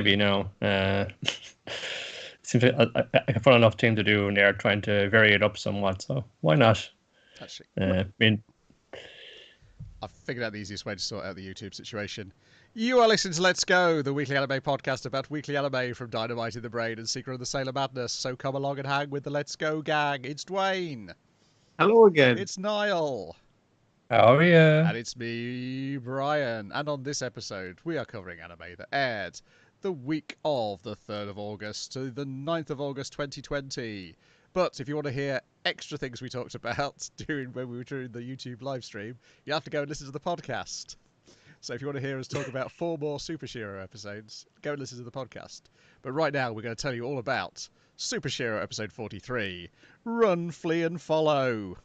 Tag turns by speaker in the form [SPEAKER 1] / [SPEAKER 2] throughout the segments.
[SPEAKER 1] maybe no. Seems like a fun enough thing to do, and they're trying to vary it up somewhat. So why not?
[SPEAKER 2] Actually,
[SPEAKER 1] I mean,
[SPEAKER 2] I've figured out the easiest way to sort out the YouTube situation. You are listening to Let's Go, the weekly anime podcast about weekly anime from Dynamite in the Brain and Secret of the Sailor Madness. So come along and hang with the Let's Go gang. It's Dwayne.
[SPEAKER 3] Hello again.
[SPEAKER 2] It's Niall.
[SPEAKER 1] oh yeah,
[SPEAKER 2] And it's me, Brian. And on this episode, we are covering anime that aired the week of the 3rd of August to the 9th of August 2020. But if you want to hear extra things we talked about when we were doing the YouTube live stream, you have to go and listen to the podcast. So if you want to hear us talk about 4 more Super Shiro episodes, go and listen to the podcast. But right now, we're going to tell you all about Super Shiro episode 43, Run, Flee and Follow.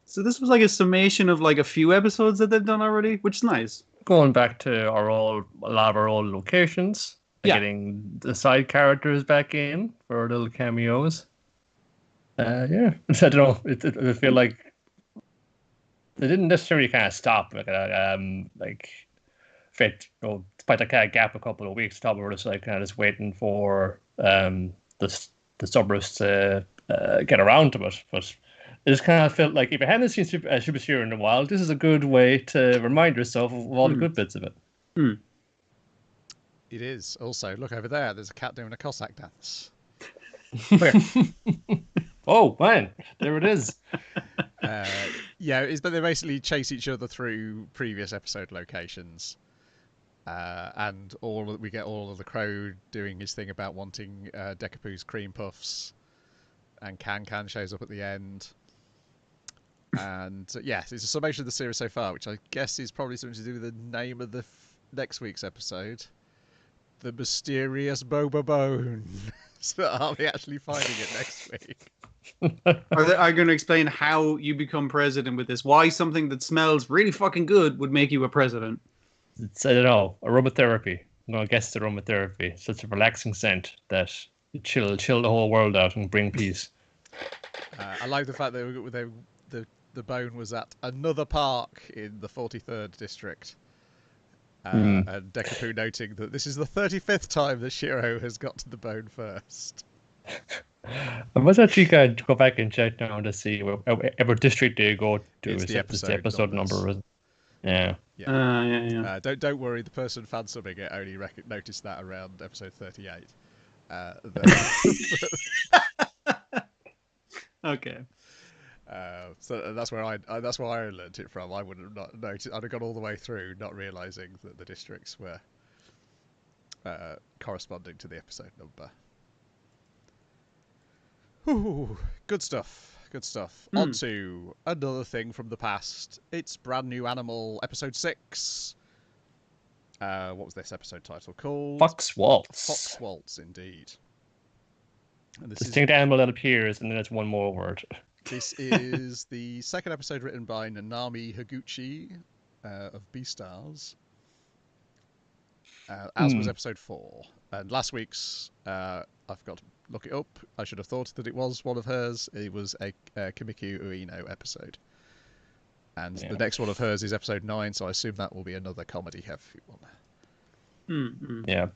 [SPEAKER 3] So this was like a summation of like a few episodes that they've done already, which is nice.
[SPEAKER 1] going back to a lot of our old locations, getting the side characters back in for little cameos. Yeah, I don't know. I feel like they didn't necessarily kind of stop despite that kind of gap a couple of weeks. Top were just like kind of just waiting for the suburbs to get around to it, but. It just kind of felt like if you hadn't seen Super Shiro in a while, this is a good way to remind yourself of all the good bits of it.
[SPEAKER 2] It is. Also, look over there. There's a cat doing a Cossack dance.
[SPEAKER 1] Where? Oh, man. There it is.
[SPEAKER 2] But they basically chase each other through previous episode locations. And we get all of the Crow doing his thing about wanting Deca-Poo's cream puffs. And Can shows up at the end. And yes, it's a summation of the series so far, which I guess is probably something to do with the name of the next week's episode. The Mysterious Boba Bone. So are we actually finding it next week?
[SPEAKER 3] Are they going to explain how you become president with this? Why something that smells really fucking good would make you a president?
[SPEAKER 1] It's, I don't know, aromatherapy. I'm going to guess it's aromatherapy. Such a relaxing scent that you chill the whole world out and bring peace.
[SPEAKER 2] I like the fact that the bone was at another park in the 43rd district. And Deca-Poo noting that this is the 35th time that Shiro has got to the bone first.
[SPEAKER 1] I must actually go back and check now to see what district they go to.
[SPEAKER 2] It's the
[SPEAKER 1] episode number. Yeah.
[SPEAKER 2] Don't worry, the person fan subbing it only noticed that around episode 38.
[SPEAKER 3] Okay.
[SPEAKER 2] So that's where I learnt it from. I would have not noticed. I'd have gone all the way through, not realizing that the districts were corresponding to the episode number. Ooh, good stuff. Good stuff. On to another thing from the past. It's Brand New Animal, episode 6. What was this episode title called?
[SPEAKER 1] Fox Waltz.
[SPEAKER 2] Fox Waltz, indeed.
[SPEAKER 1] And this distinct animal that appears, and then it's one more word.
[SPEAKER 2] This is the second episode written by Nanami Higuchi of Beastars, as was episode 4. And last week's, I forgot to look it up. I should have thought that it was one of hers. It was a Kimiko Ueno episode. And the next one of hers is episode 9, so I assume that will be another comedy-heavy one.
[SPEAKER 1] Yeah,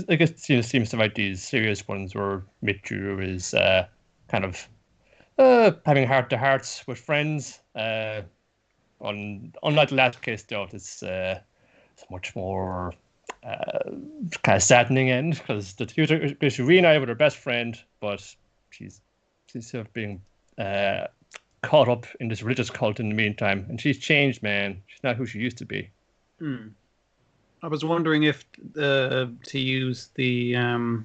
[SPEAKER 1] I guess it seems to like these serious ones where Michiru is kind of having heart-to-hearts with friends. Unlike the last case, though, it's much more kind of saddening end because the two are reunited with her best friend, but she's sort of being caught up in this religious cult in the meantime, and she's changed, man. She's not who she used to be.
[SPEAKER 3] I was wondering if to use the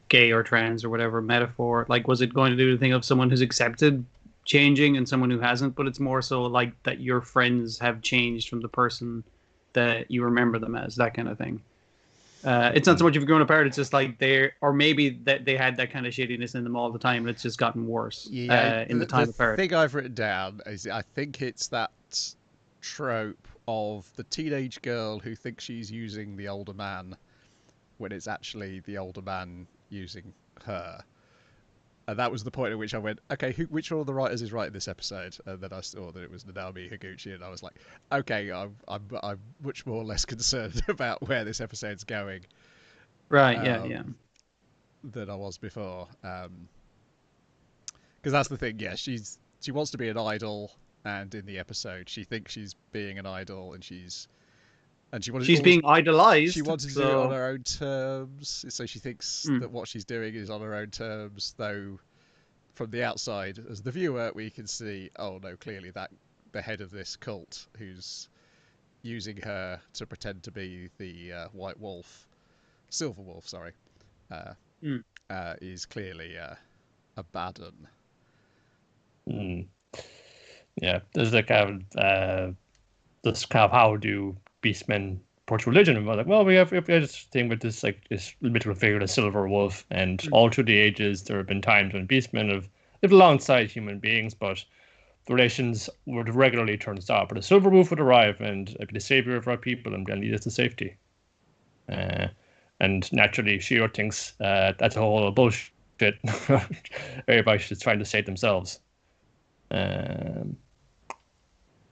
[SPEAKER 3] gay or trans or whatever metaphor, like, was it going to do the thing of someone who's accepted changing and someone who hasn't? But it's more so like that your friends have changed from the person that you remember them as, that kind of thing. It's not so much if you're growing apart, it's just like or maybe that they had that kind of shittiness in them all the time and it's just gotten worse in the time apart.
[SPEAKER 2] The thing I've written down is I think it's that trope of the teenage girl who thinks she's using the older man when it's actually the older man using her. And that was the point at which I went, okay, which one of the writers is writing this episode? And then I saw that it was Nanami Higuchi, and I was like, okay, I'm much more less concerned about where this episode's going.
[SPEAKER 3] Right, yeah.
[SPEAKER 2] Than I was before. Because that's the thing, yeah, she wants to be an idol, and in the episode she thinks she's being an idol, and she's being idolized. She wanted to do it on her own terms, so she thinks that what she's doing is on her own terms, though from the outside, as the viewer, we can see, oh no, clearly that the head of this cult, who's using her to pretend to be the Silver Wolf, sorry, is clearly a bad one.
[SPEAKER 1] Yeah, there's like this kind of how do beastmen approach religion, and we're like, well, we have this thing with this mythical figure, the Silver Wolf, and all through the ages there have been times when beastmen have lived alongside human beings, but the relations would regularly turn sour. But the Silver Wolf would arrive and be the savior of our people and then lead us to safety. And naturally, Shiro thinks that's a whole bullshit. Everybody's just trying to save themselves.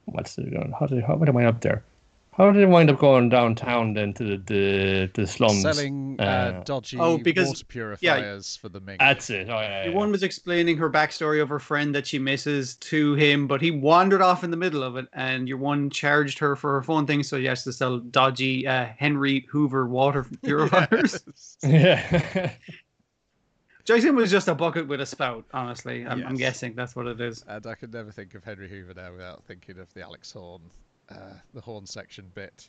[SPEAKER 1] What's it going? How did I wind up there? How did it wind up going downtown then to the slums?
[SPEAKER 2] Selling dodgy water purifiers for the Ming.
[SPEAKER 1] That's it. Oh, yeah.
[SPEAKER 3] One was explaining her backstory of her friend that she misses to him, but he wandered off in the middle of it, and your one charged her for her phone thing, so she has to sell dodgy Henry Hoover water purifiers.
[SPEAKER 1] Yeah.
[SPEAKER 3] Jason was just a bucket with a spout, honestly. I'm guessing that's what it is.
[SPEAKER 2] And I could never think of Henry Hoover now without thinking of the Alex Horn, the horn section bit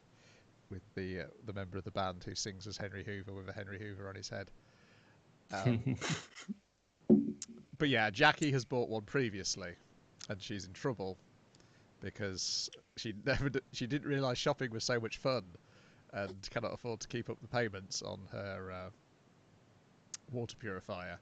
[SPEAKER 2] with the member of the band who sings as Henry Hoover with a Henry Hoover on his head. But yeah, Jackie has bought one previously, and she's in trouble because she didn't realise shopping was so much fun, and cannot afford to keep up the payments on her water purifier,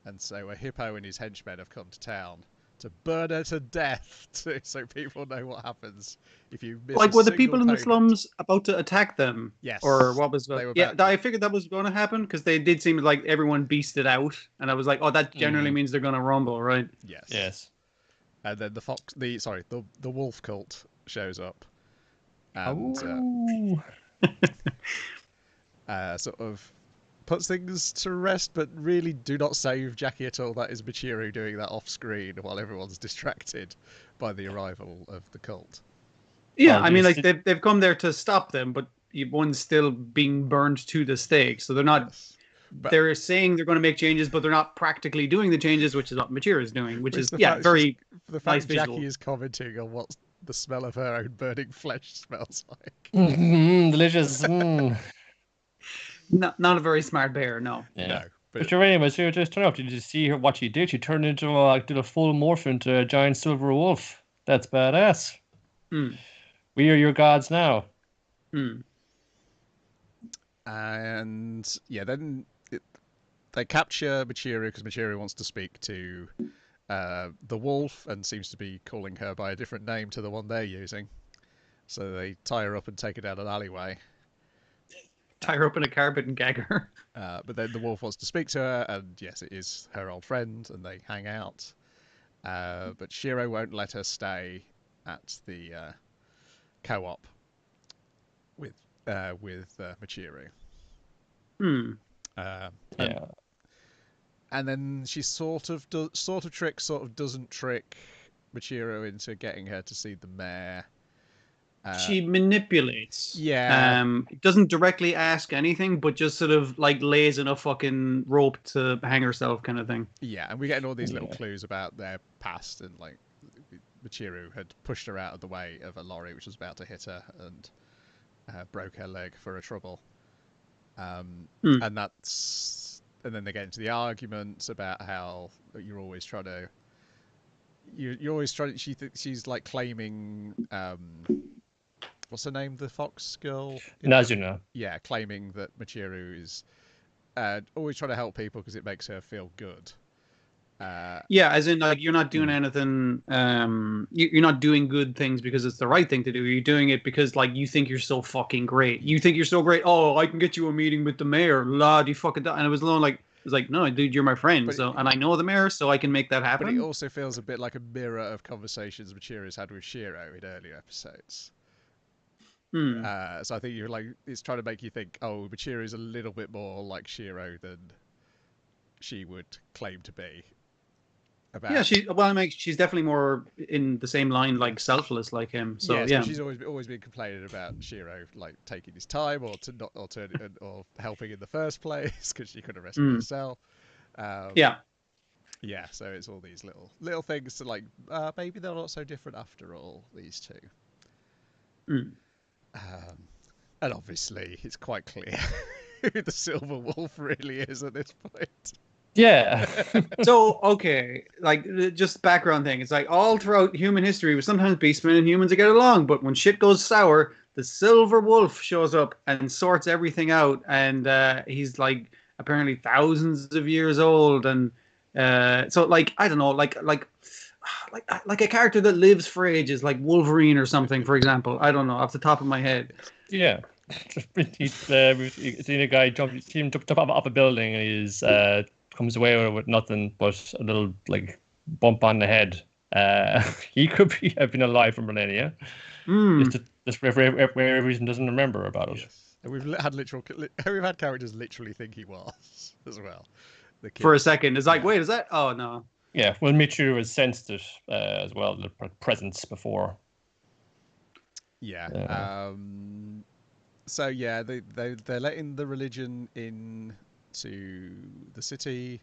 [SPEAKER 2] and so a hippo and his henchmen have come to town to burn her to death, so people know what happens if you miss.
[SPEAKER 3] Like, were the people in the slums about to attack them?
[SPEAKER 2] Yes.
[SPEAKER 3] Or what was? I figured that was going to happen because they did seem like everyone beasted out, and I was like, oh, that generally means they're going to rumble, right?
[SPEAKER 2] Yes. And then the wolf cult shows up, and sort of puts things to rest, but really do not save Jackie at all. That is Michiru doing that off screen while everyone's distracted by the arrival of the cult.
[SPEAKER 3] Yeah, I mean, like they've come there to stop them, but one's still being burned to the stake. So they're not. Yes. They're saying they're going to make changes, but they're not practically doing the changes, which is what Michiru is doing, which is very
[SPEAKER 2] the fact nice Jackie visual. Is commenting on what the smell of her own burning flesh smells like.
[SPEAKER 1] Delicious.
[SPEAKER 3] Not a very smart bear, no.
[SPEAKER 1] Yeah. No. But you're right, she just turned up. Did you see her? What she did? She turned into did a full morph into a giant silver wolf. That's badass. We are your gods now.
[SPEAKER 2] And yeah, then they capture Michiru because Michiru wants to speak to the wolf and seems to be calling her by a different name to the one they're using. So they tie her up and take her down an alleyway.
[SPEAKER 3] Tie her up in a carpet and gag her.
[SPEAKER 2] But then the wolf wants to speak to her, and yes, it is her old friend, and they hang out. But Shiro won't let her stay at the co-op with Michiru. And then she sort of tricks, sort of doesn't trick Michiru into getting her to see the mayor.
[SPEAKER 3] She manipulates.
[SPEAKER 2] Yeah.
[SPEAKER 3] Doesn't directly ask anything, but just sort of like lays in a fucking rope to hang herself, kind of thing.
[SPEAKER 2] Yeah, and we're getting all these little clues about their past, and like Michiru had pushed her out of the way of a lorry which was about to hit her and broke her leg for a trouble. And then they get into the argument about how you're always trying to. You're always trying. She's like claiming. What's her name? The fox girl?
[SPEAKER 1] Nazuna.
[SPEAKER 2] Yeah, claiming that Michiru is always trying to help people because it makes her feel good.
[SPEAKER 3] As in, like, you're not doing anything. You're not doing good things because it's the right thing to do. You're doing it because, like, you think you're so fucking great. You think you're so great. Oh, I can get you a meeting with the mayor. Lad, you fucking. And it was alone like, It's like, no, dude, you're my friend,
[SPEAKER 2] But
[SPEAKER 3] and I know the mayor, so I can make that happen.
[SPEAKER 2] But it also feels a bit like a mirror of conversations Michiru's had with Shiro in earlier episodes. So I think you're like, it's trying to make you think, oh, Michiru's a little bit more like Shiro than she would claim to be.
[SPEAKER 3] Yeah, she's definitely more in the same line, like selfless, like him. So
[SPEAKER 2] yes,
[SPEAKER 3] yeah,
[SPEAKER 2] but she's always been complaining about Shiro like taking his time or helping in the first place because she could have rescued herself. Yeah, so it's all these little things to like, maybe they're not so different after all, these two. And obviously, it's quite clear who the Silver Wolf really is at this point.
[SPEAKER 1] Yeah.
[SPEAKER 3] So, okay, like, just background thing. It's like all throughout human history, sometimes beastmen and humans get along, but when shit goes sour, the Silver Wolf shows up and sorts everything out, and he's like apparently thousands of years old, and so like I don't know, like a character that lives for ages, like Wolverine or something, for example. I don't know off the top of my head.
[SPEAKER 1] Yeah. We've seen a guy jump off a building, and he's comes away with nothing but a little like bump on the head. He could have been alive for millennia. Just for every reason doesn't remember about it.
[SPEAKER 2] Yes. And we've had characters literally think he was as well.
[SPEAKER 3] For a second, it's like, wait, is that? Oh no.
[SPEAKER 1] Yeah, well, Michiru has sensed it as well, the presence before.
[SPEAKER 2] Yeah. So yeah, they're letting the religion in to the city,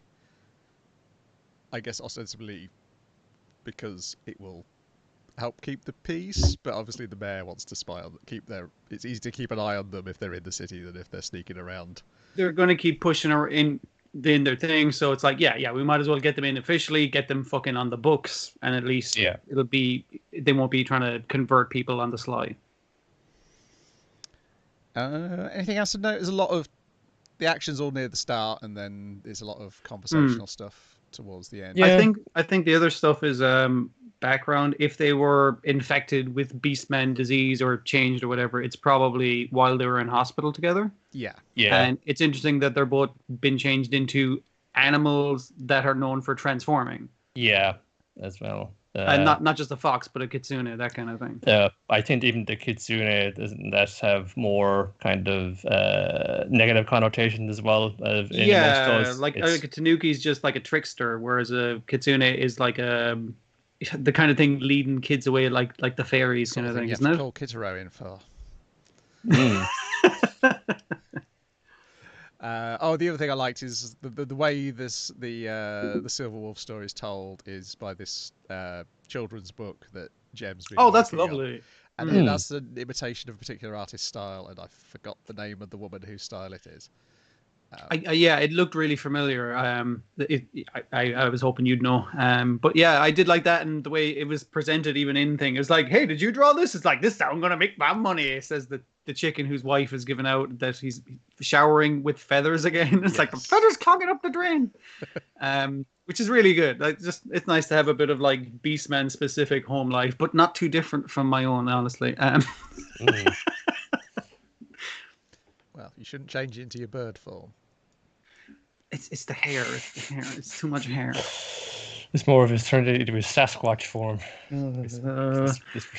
[SPEAKER 2] I guess ostensibly because it will help keep the peace, but obviously the mayor wants to spy on it's easy to keep an eye on them if they're in the city than if they're sneaking around.
[SPEAKER 3] They're going to keep pushing her in their thing, so it's like, yeah, we might as well get them in officially, get them fucking on the books, and at least they won't be trying to convert people on the sly.
[SPEAKER 2] Anything else to note? There's a lot of the action's all near the start, and then there's a lot of conversational stuff towards the end.
[SPEAKER 3] Yeah. I think the other stuff is background. If they were infected with Beastman disease or changed or whatever, it's probably while they were in hospital together.
[SPEAKER 2] Yeah.
[SPEAKER 3] And it's interesting that they're both been changed into animals that are known for transforming.
[SPEAKER 1] Yeah, as well.
[SPEAKER 3] And not just a fox, but a kitsune, that kind of thing.
[SPEAKER 1] I think even the kitsune that have more kind of negative connotations as well.
[SPEAKER 3] Like a tanuki's just like a trickster, whereas a kitsune is like the kind of thing leading kids away, like the fairies kind of thing, isn't it?
[SPEAKER 2] Call Kitaro in for. The other thing I liked is the way the Silver Wolf story is told is by this children's book that Jem's been.
[SPEAKER 3] Oh, that's lovely.
[SPEAKER 2] And that's an imitation of a particular artist's style, and I forgot the name of the woman whose style it is.
[SPEAKER 3] It looked really familiar. I was hoping you'd know. But yeah, I did like that, and the way it was presented, even in thing, it was like, "Hey, did you draw this?" It's like, "This I'm gonna make my money," says the chicken whose wife is given out that he's showering with feathers again. It's like the feathers clogging up the drain, which is really good. Like, it's nice to have a bit of like Beastman specific home life, but not too different from my own, honestly.
[SPEAKER 2] Well, you shouldn't change it into your bird form.
[SPEAKER 3] It's the hair. It's too much hair.
[SPEAKER 1] It's more of it's turned into a Sasquatch form. It's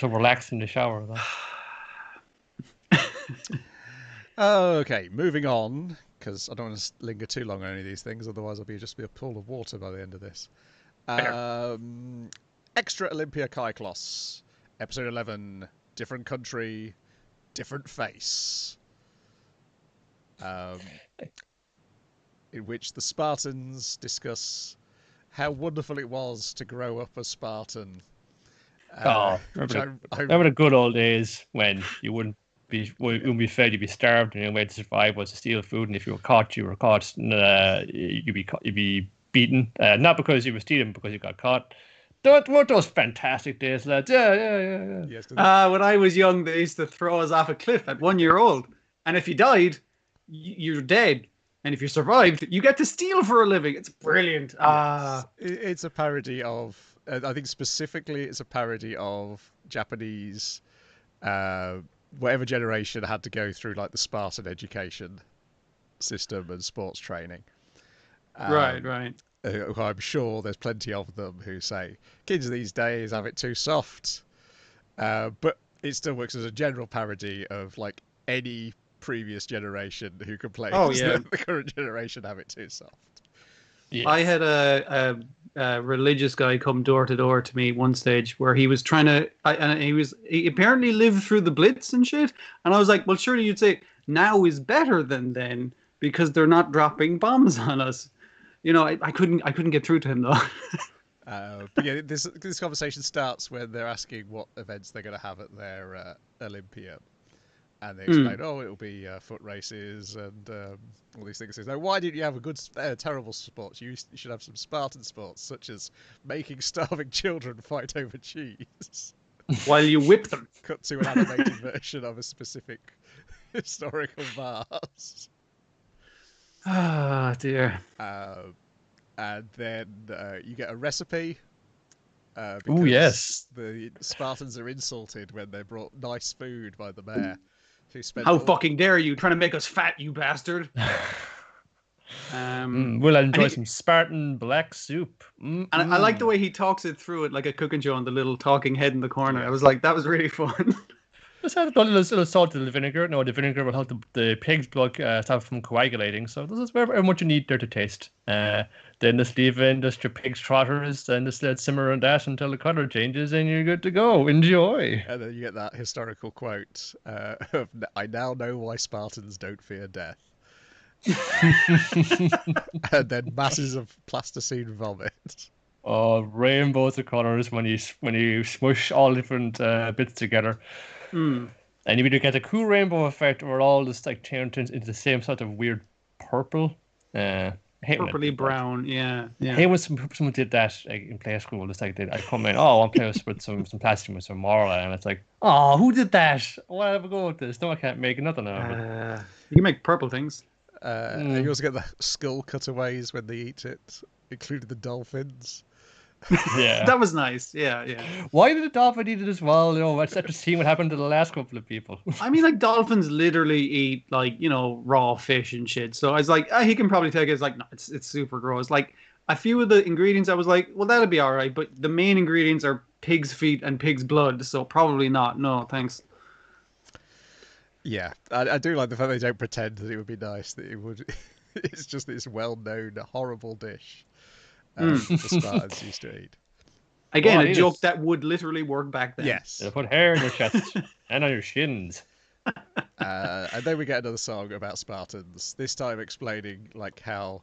[SPEAKER 1] so relaxed in the shower, though.
[SPEAKER 2] Okay, moving on, because I don't want to linger too long on any of these things, otherwise I'll just be a pool of water by the end of this. Extra Olympia Kyklos, episode 11, different country, different face. In which the Spartans discuss how wonderful it was to grow up a Spartan.
[SPEAKER 1] Remember the good old days when you wouldn't be fed, you'd be starved, and the only way to survive was to steal food, and if you were caught, you'd be beaten, not because you were stealing, because you got caught. Weren't those fantastic days, lads? Yeah.
[SPEAKER 2] Yes,
[SPEAKER 3] when I was young, they used to throw us off a cliff at 1 year old, and if you died, you're dead. And if you survived, you get to steal for a living. It's brilliant.
[SPEAKER 2] It's a parody of, I think specifically it's a parody of Japanese, whatever generation had to go through like the Spartan education system and sports training.
[SPEAKER 3] Right.
[SPEAKER 2] Who I'm sure there's plenty of them who say kids these days have it too soft. But it still works as a general parody of like any previous generation who complains that the current generation have it too soft.
[SPEAKER 1] Yes.
[SPEAKER 3] I had a religious guy come door to door to me one stage where he was trying to, and he apparently lived through the Blitz and shit. And I was like, well, surely you'd say now is better than then because they're not dropping bombs on us. You know, I couldn't get through to him though.
[SPEAKER 2] But yeah, this conversation starts when they're asking what events they're going to have at their Olympia. And they explain, it'll be foot races and all these things. Now, why didn't you have a good, terrible sports? You should have some Spartan sports, such as making starving children fight over cheese.
[SPEAKER 3] While you whip them.
[SPEAKER 2] Cut to an animated version of a specific historical vase.
[SPEAKER 3] Ah, dear.
[SPEAKER 2] And then you get a recipe.
[SPEAKER 1] Oh, yes.
[SPEAKER 2] The Spartans are insulted when they're brought nice food by the mayor.
[SPEAKER 3] How fucking dare you, trying to make us fat, you bastard.
[SPEAKER 1] We'll enjoy some Spartan black soup.
[SPEAKER 3] And I like the way he talks it through it like a cooking show on the little talking head in the corner. I was like, that was really fun.
[SPEAKER 1] Just add a little salt to the vinegar. No, the vinegar will help the pig's blood stop from coagulating. So this is very much you need there to taste. Then just leave in just your pig's trotters and just let simmer on that until the colour changes and you're good to go. Enjoy.
[SPEAKER 2] And then you get that historical quote of, I now know why Spartans don't fear death. And then masses of plasticine vomit.
[SPEAKER 1] Oh, rainbows of colours when you smush all different bits together. And you either get a cool rainbow effect or all just like turns into the same sort of weird purple.
[SPEAKER 3] Purpley brown, yeah.
[SPEAKER 1] Hey, when someone did that in play school, it's like I come in, I want to play with some plastic with some Mora, and it's like, oh, who did that? Why have a go with this? No, I can't make nothing out of it.
[SPEAKER 3] You can make purple things.
[SPEAKER 2] And you also get the skull cutaways when they eat it, including the dolphins.
[SPEAKER 1] Yeah,
[SPEAKER 3] that was nice. Yeah.
[SPEAKER 1] Why did the dolphin eat it as well? You know, after seeing what happened to the last couple of people.
[SPEAKER 3] I mean, like dolphins literally eat raw fish and shit. So I was like, he can probably take it. It's like, no, it's super gross. Like a few of the ingredients, I was like, well, that'll be all right. But the main ingredients are pig's feet and pig's blood, so probably not. No, thanks.
[SPEAKER 2] Yeah, I do like the fact they don't pretend that it would be nice. That it would. It's just this well-known horrible dish. The Spartans used to eat.
[SPEAKER 3] Again, a joke that would literally work back then.
[SPEAKER 2] Yes.
[SPEAKER 1] They put hair in your chest and on your shins.
[SPEAKER 2] And then we get another song about Spartans, this time explaining like how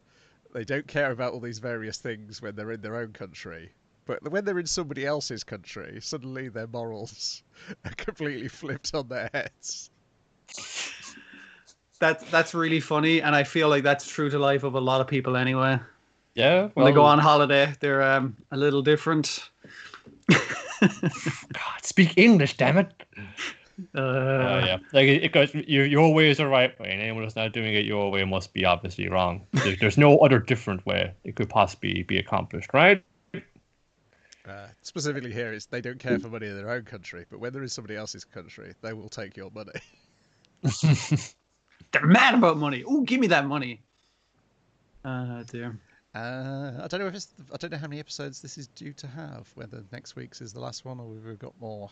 [SPEAKER 2] they don't care about all these various things when they're in their own country. But when they're in somebody else's country, suddenly their morals are completely flipped on their heads.
[SPEAKER 3] That's really funny, and I feel like that's true to life of a lot of people anyway.
[SPEAKER 1] Yeah,
[SPEAKER 3] when they go on holiday, they're a little different.
[SPEAKER 1] God, speak English, damn it! Yeah, like it goes. Your ways are right way, and anyone who's not doing it your way must be obviously wrong. There's no other different way it could possibly be accomplished, right?
[SPEAKER 2] Specifically here, it's they don't care for money in their own country, but when they're in somebody else's country, they will take your money.
[SPEAKER 3] They're mad about money. Oh, give me that money. Dear.
[SPEAKER 2] I don't know I don't know how many episodes this is due to have. Whether next week's is the last one or we've got more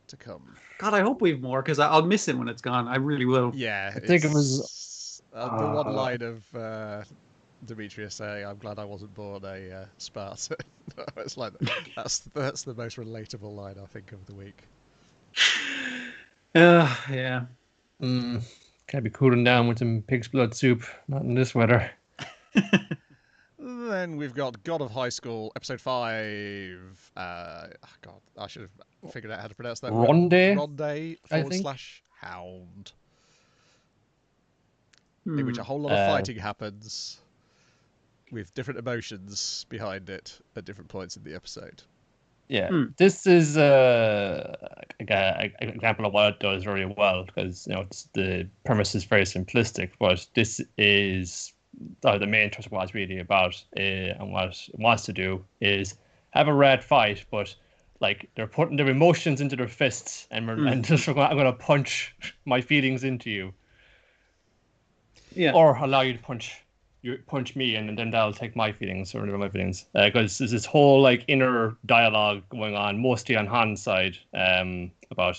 [SPEAKER 2] to come.
[SPEAKER 3] God, I hope we've more because I'll miss it when it's gone. I really will.
[SPEAKER 2] Yeah,
[SPEAKER 1] I think it was
[SPEAKER 2] the one line of Demetrius saying, "I'm glad I wasn't born a Spartan." It's like that's the most relatable line I think of the week.
[SPEAKER 3] Yeah.
[SPEAKER 1] Can't be cooling down with some pig's blood soup. Not in this weather.
[SPEAKER 2] Then we've got God of High School, episode 5. God, I should have figured out how to pronounce that.
[SPEAKER 1] Ronde?
[SPEAKER 2] /hound. In which a whole lot of fighting happens with different emotions behind it at different points in the episode.
[SPEAKER 1] Yeah, this is an example of what it does very well because the premise is very simplistic, but this is the main thrust of what it's really about, and what it wants to do is have a rad fight, but like they're putting their emotions into their fists, and just I'm going to punch my feelings into you,
[SPEAKER 3] yeah,
[SPEAKER 1] or allow you to punch you punch me, and then that'll take my feelings or my feelings. Because there's this whole like inner dialogue going on, mostly on Han's side, about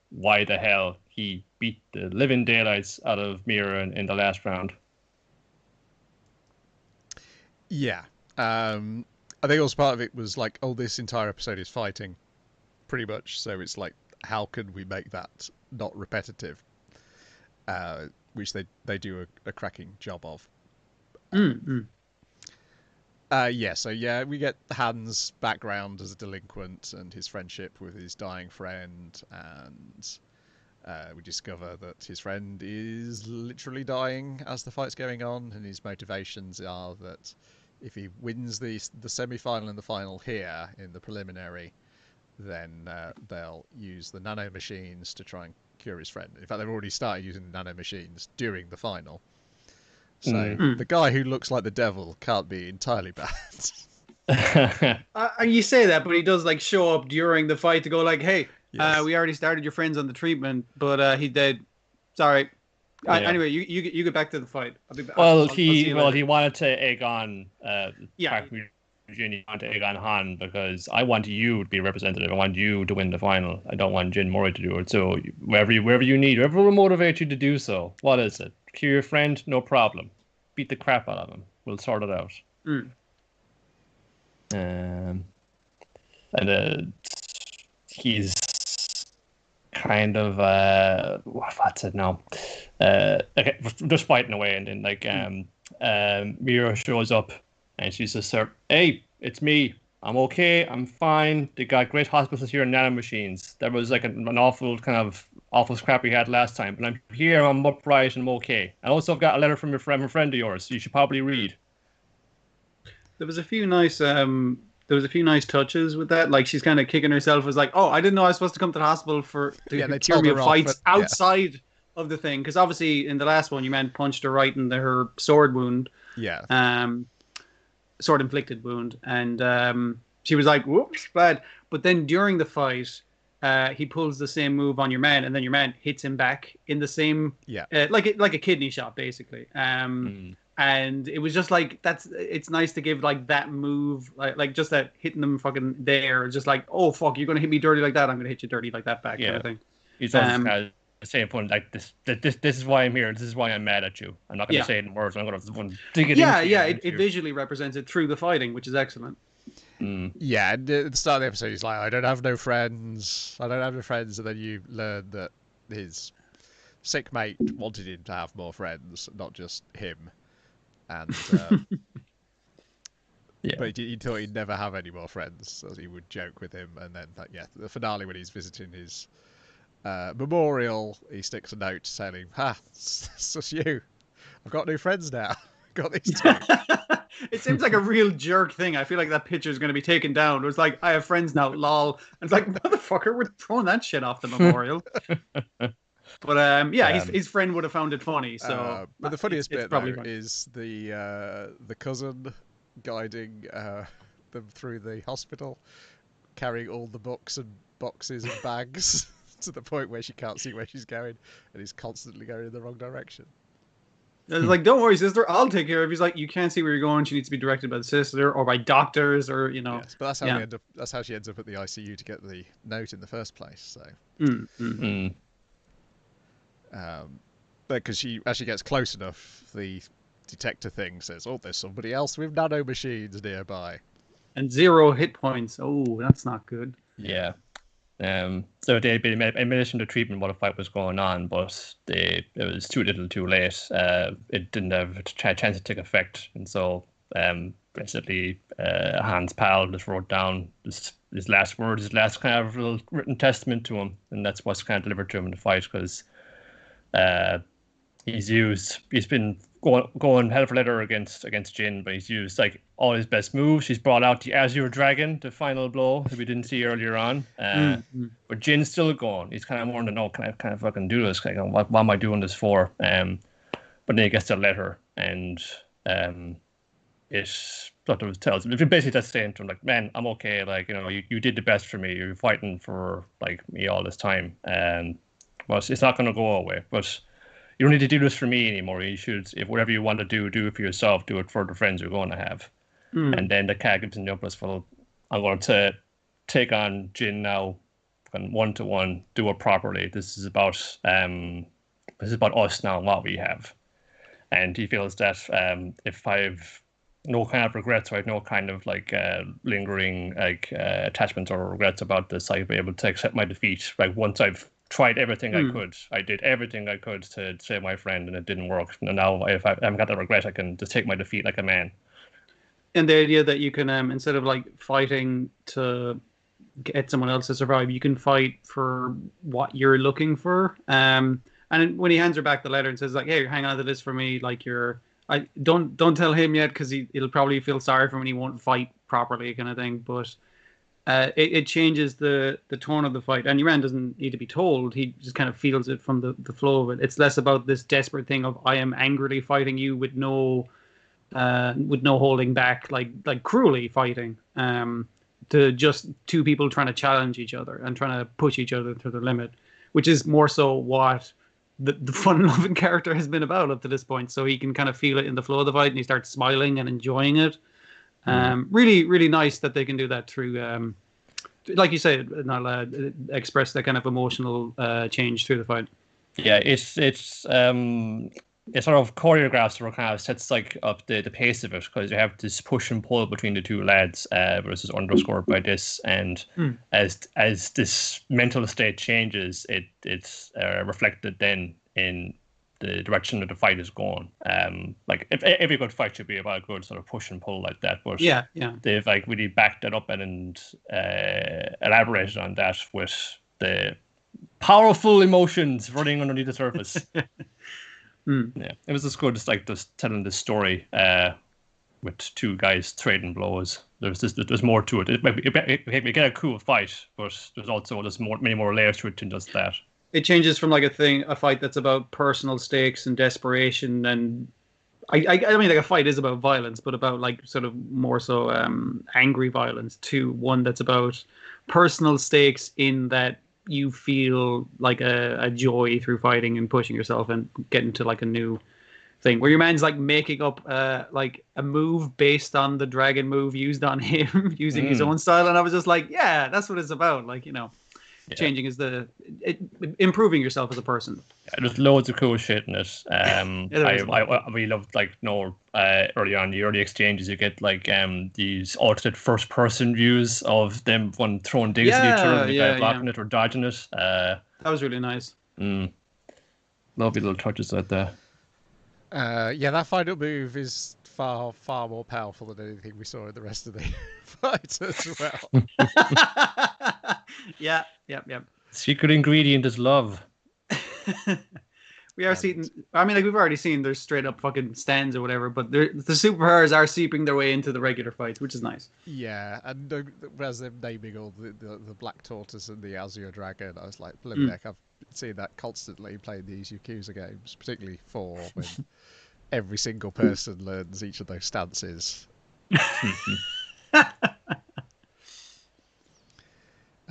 [SPEAKER 1] why the hell he beat the living daylights out of Mira in the last round.
[SPEAKER 2] Yeah. I think also part of it was like, oh, this entire episode is fighting, pretty much. So it's like, how can we make that not repetitive? Which they do a cracking job of. So we get Han's background as a delinquent and his friendship with his dying friend, and we discover that his friend is literally dying as the fight's going on, and his motivations are that if he wins the semi-final and the final here in the preliminary, then they'll use the nano machines to try and cure his friend. In fact, they've already started using the nano machines during the final. So the guy who looks like the devil can't be entirely bad.
[SPEAKER 3] You say that, but he does like show up during the fight to go like, "Hey,
[SPEAKER 2] Yes.
[SPEAKER 3] we already started your friends on the treatment, but he's dead. Sorry.
[SPEAKER 1] Yeah.
[SPEAKER 3] Anyway, you get back to the fight. I'll be back.
[SPEAKER 1] Well,
[SPEAKER 3] I'll see you later."
[SPEAKER 1] he wanted to egg on
[SPEAKER 3] Yeah.
[SPEAKER 1] Jin wanted to egg on Han because I want you to be representative. I want you to win the final. I don't want Jin Murray to do it. So wherever you need, whoever will motivate you to do so. What is it? Cure your friend? No problem. Beat the crap out of him. We'll sort it out. He's kind of what's it now? Okay, just fighting away, and then like Mira shows up, and she says, "Sir, hey, it's me. I'm okay. I'm fine. They got great hospitals here and nanomachines. That was like an awful scrap we had last time. But I'm here. I'm upright. And I'm okay. I also got a letter from a friend of yours. You should probably read."
[SPEAKER 3] There was a few nice touches with that. Like she's kind of kicking herself as like, "Oh, I didn't know I was supposed to come to the hospital to cure me of fights outside of the thing." Because obviously in the last one, your man punched her right in her sword wound.
[SPEAKER 2] Yeah.
[SPEAKER 3] Sword inflicted wound, and she was like, "Whoops, bad." But then during the fight, he pulls the same move on your man, and then your man hits him back in the same, like a kidney shot, basically. And it was just like it's nice to give like that move, like just that hitting them fucking there, just like, oh fuck, you're gonna hit me dirty like that, I'm gonna hit you dirty like that back, kind of thing.
[SPEAKER 1] He's also kind of the same point, like this is why I'm here. This is why I'm mad at you. I'm not gonna say it in words. I'm gonna dig it.
[SPEAKER 3] It visually represents it through the fighting, which is excellent.
[SPEAKER 2] Yeah, at the start of the episode, he's like, I don't have no friends, and then you learn that his sick mate wanted him to have more friends, not just him. And but he thought he'd never have any more friends, so he would joke with him. And then, the finale when he's visiting his memorial, he sticks a note saying, it's just you. I've got new friends now. Got these two.
[SPEAKER 3] It seems like a real jerk thing. I feel like that picture is going to be taken down. It was like, I have friends now, lol. And it's like, motherfucker, we're throwing that shit off the memorial. But his friend would have found it funny. So,
[SPEAKER 2] but the funniest bit though is the cousin guiding them through the hospital, carrying all the books and boxes and bags to the point where she can't see where she's going, and he's constantly going in the wrong direction.
[SPEAKER 3] It's like, don't worry, sister, I'll take care of. He's like, you can't see where you're going. She needs to be directed by the sister or by doctors, or
[SPEAKER 2] Yes, but that's how that's how she ends up at the ICU to get the note in the first place. So. Because as she gets close enough, the detector thing says, "Oh, there's somebody else with nano machines nearby,"
[SPEAKER 3] and 0 hit points. Oh, that's not good.
[SPEAKER 1] Yeah. So they'd been administering the treatment while the fight was going on, but it was too little, too late. It didn't have a chance to take effect, and so basically, Han's pal just wrote down his last words, his last kind of little written testament to him, and that's what's kind of delivered to him in the fight because. He's been going hell for leather against Jin, but he's used like all his best moves. He's brought out the Azure Dragon, the final blow that we didn't see earlier on. But Jin's still going. He's kind of wanting to know, can I fucking do this? What am I doing this for? But then he gets the letter, and it sort of tells him, basically that's saying to him like, man, I'm okay. Like, you did the best for me. You're fighting for like me all this time. Well, it's not going to go away, but you don't need to do this for me anymore. You should, if whatever you want to do it for yourself. Do it for the friends you're going to have. And then the cat gives him the uplift. Well, I'm going to take on Jin now, and 1-to-1, do it properly. This is about us now and what we have. And he feels that if I've no kind of regrets, right, no kind of like lingering like attachments or regrets about this, I'll be able to accept my defeat. Like once I've tried everything I could, I did everything I could to save my friend, and it didn't work. And now if I haven't got that regret, I can just take my defeat like a man. And
[SPEAKER 3] the idea that you can instead of like fighting to get someone else to survive, you can fight for what you're looking for. And when he hands her back the letter and says like, "Hey, hang on to this for me," like I don't tell him yet because he'll probably feel sorry for him and he won't fight properly, kind of thing. But it changes the tone of the fight. And Iran doesn't need to be told; he just kind of feels it from the flow of it. It's less about this desperate thing of I am angrily fighting you with no holding back, like cruelly fighting. To just two people trying to challenge each other and trying to push each other to the limit, which is more so what the fun-loving character has been about up to this point. So he can kind of feel it in the flow of the fight, and he starts smiling and enjoying it. Really, really nice that they can do that through, like you said, express that kind of emotional change through the fight.
[SPEAKER 1] Yeah, it sort of choreographs or kind of sets like up the pace of it, because you have this push and pull between the two lads, versus underscored by this. And as this mental state changes, it's reflected then in the direction that the fight is going. Like if every good fight should be about a good sort of push and pull like that, but they've like really backed that up and elaborated on that with the powerful emotions running underneath the surface. Yeah, it was just good, just telling this story with two guys trading blows. There's more to it. We get a cool fight, but there's many more layers to it than just that. It changes from like a fight that's about personal stakes and desperation, and I mean like a fight is about violence, but about like sort of more so angry violence, to one that's about personal stakes in that you feel like a joy through fighting and pushing yourself and getting to like a new thing where your man's like making up like a move based on the dragon move used on him using his own style. And I was just like, yeah, that's what it's about. Like, changing is improving yourself as a person. Yeah, there's loads of cool shit in it. I really loved early on the early exchanges. You get like these alternate first person views of them one throwing digs at each other, and the guy blocking it or dodging it. That was really nice. Lovely little touches like that.
[SPEAKER 2] That final move is far more powerful than anything we saw in the rest of the fight as well.
[SPEAKER 3] Yeah.
[SPEAKER 1] Secret ingredient is love.
[SPEAKER 3] We are seeing. I mean, like we've already seen there's straight up fucking stands or whatever, but the superpowers are seeping their way into the regular fights, which is nice.
[SPEAKER 2] Yeah, and as they're naming all the Black Tortoise and the Azure Dragon, I was like, bloody heck, I've seen that constantly playing these Yakuza games, particularly 4, when every single person learns each of those stances.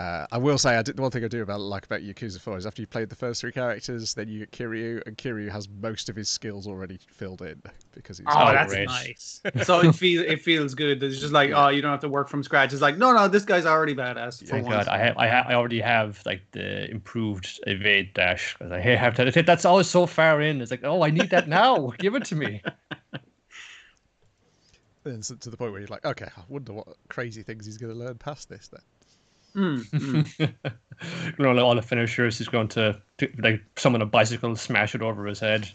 [SPEAKER 2] I will say, one thing I do like about Yakuza 4 is after you've played the first 3 characters, then you get Kiryu, and Kiryu has most of his skills already filled in because he's
[SPEAKER 3] that's nice. So it feels good. It's just like you don't have to work from scratch. It's like no, this guy's already badass.
[SPEAKER 1] Thank God, I already have like the improved evade dash because I have to. That's always so far in. It's like I need that now. Give it to me.
[SPEAKER 2] Then to the point where you're like, okay, I wonder what crazy things he's going to learn past this then.
[SPEAKER 1] All the finishers, he's going to like summon a bicycle, smash it over his head.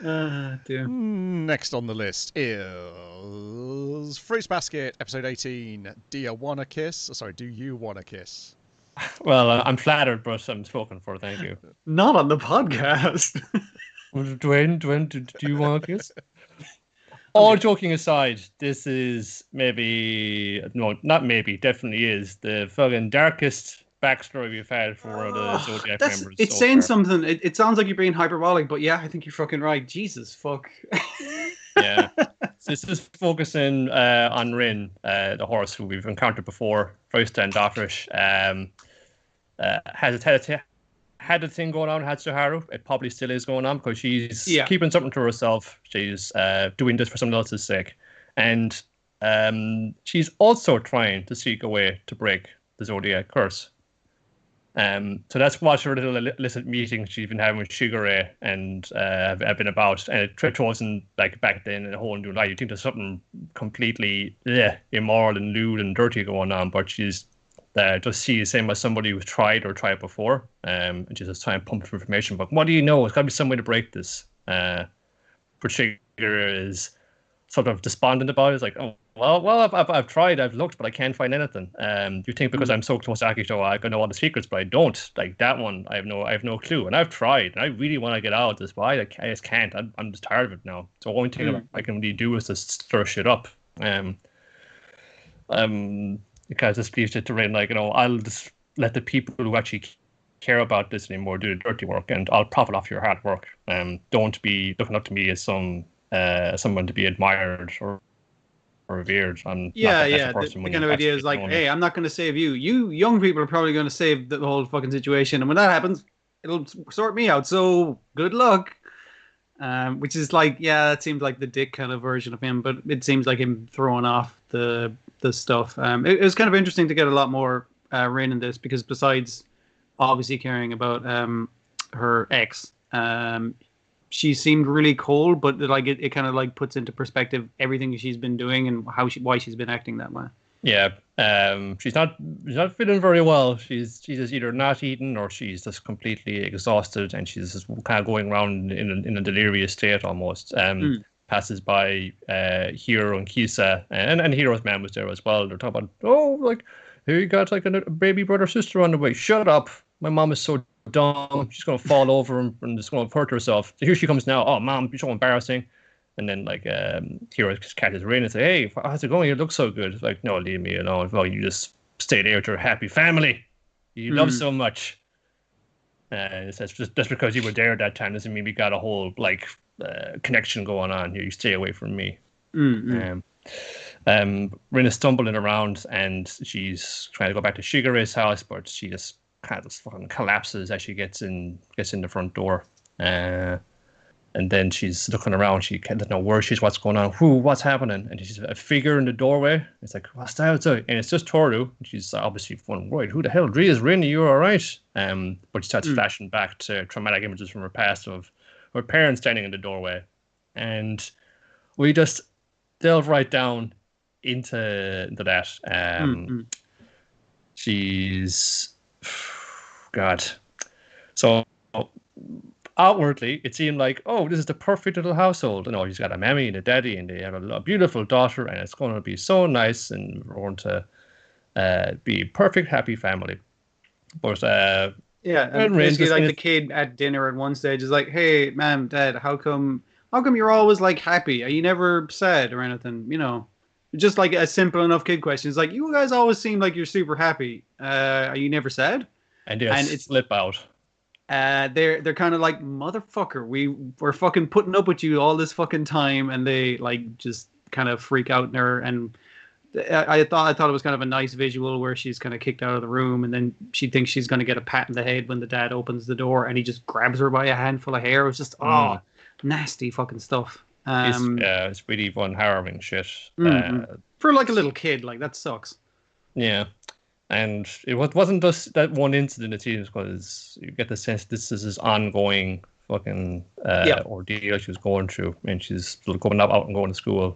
[SPEAKER 3] Dear.
[SPEAKER 2] Next on the list is Fruits Basket, episode 18. Do you want a kiss? Do you want a kiss?
[SPEAKER 1] Well, I'm flattered, but I'm spoken for. Thank you.
[SPEAKER 3] Not on the podcast.
[SPEAKER 1] Dwayne, do you want a kiss? All joking aside, this is definitely is the fucking darkest backstory we've had for the Zodiac members. It's saying something. It sounds like you're being hyperbolic, but yeah, I think you're fucking right. Jesus, fuck. Yeah. So this is focusing on Rin, the horse who we've encountered before, very standoffish. Has had a thing going on with Hatsuharu. It probably still is going on because she's
[SPEAKER 3] Yeah.
[SPEAKER 1] keeping something to herself. She's doing this for someone else's sake. And she's also trying to seek a way to break the Zodiac curse. So that's what her little illicit meeting she's been having with Shigure and have been about. And it throws in, like, back then in a whole new light. You think there's something completely immoral and lewd and dirty going on, but she's just sees the same as somebody who's tried before. And she's just trying to pump information. But what do you know? It's got to be some way to break this. But Shigure is sort of despondent about it. It's like, oh, well, I've tried, I've looked, but I can't find anything. You think because I'm so close to Akito, I know all the secrets, but I don't. Like that one, I have no clue. And I've tried, and I really want to get out of this, but I just can't. I'm just tired of it now. So the only thing I can really do is just stir shit up. It kind of just leaves it to Rin, like, I'll just let the people who actually care about this anymore do the dirty work, and I'll profit off your hard work. Don't be looking up to me as someone to be admired or revered. I'm
[SPEAKER 3] The kind of idea is like, hey, I'm not going to save you. You young people are probably going to save the whole fucking situation, and when that happens, it'll sort me out. So good luck. Which is like, that seems like the dick kind of version of him, but it seems like him throwing off the stuff. It was kind of interesting to get a lot more Rin in this, because besides obviously caring about her ex, she seemed really cold, but like it kind of like puts into perspective everything she's been doing and why she's been acting that way. Yeah,
[SPEAKER 1] she's not feeling very well. She's just either not eating or she's just completely exhausted, and she's just kind of going around in a delirious state almost. Passes by Hiro and Kisa, and Hiro's mom was there as well. They're talking about, like, here you got like a baby brother sister on the way. Shut up! My mom is so dumb. She's gonna fall over and just gonna hurt herself. So here she comes now. Oh, mom, you're so embarrassing. And then like Hiro catches Rin and say, hey, how's it going? You look so good. It's like, no, leave me alone. Well, you just stay there with your happy family you love so much. It says just because you were there that time doesn't mean we got a whole like connection going on here. You stay away from me. Rin is stumbling around and she's trying to go back to Shigure's house, but she just kind of fucking collapses as she gets in the front door. And then she's looking around. She doesn't know where she's, what's going on, what's happening. And she's a figure in the doorway. It's like, what's that? And it's just Toru. She's obviously worried. Who the hell is Rin? Are you all right? But she starts flashing back to traumatic images from her past of her parents standing in the doorway. And we just delve right down into that. She's... God. So... outwardly, it seemed like, oh, this is the perfect little household. She's got a mammy and a daddy, and they have a beautiful daughter, and it's going to be so nice, and we're going to be a perfect, happy family. But
[SPEAKER 3] and basically, like the kid at dinner at one stage is like, hey, mom, dad, how come you're always like happy? Are you never sad or anything? Just like a simple enough kid question. It's like, you guys always seem like you're super happy. Are you never sad?
[SPEAKER 1] And it's slip out.
[SPEAKER 3] They're kind of like, motherfucker, we're fucking putting up with you all this fucking time, and they like just kind of freak out in her. And I thought it was kind of a nice visual where she's kind of kicked out of the room, and then she thinks she's going to get a pat in the head when the dad opens the door, and he just grabs her by a handful of hair. It was just nasty fucking stuff.
[SPEAKER 1] It's really fun, harrowing shit.
[SPEAKER 3] For like a little kid, like that sucks.
[SPEAKER 1] Yeah. And it wasn't just that one incident, it seems, because you get the sense this is his ongoing fucking ordeal she was going through, and she's going out and going to school.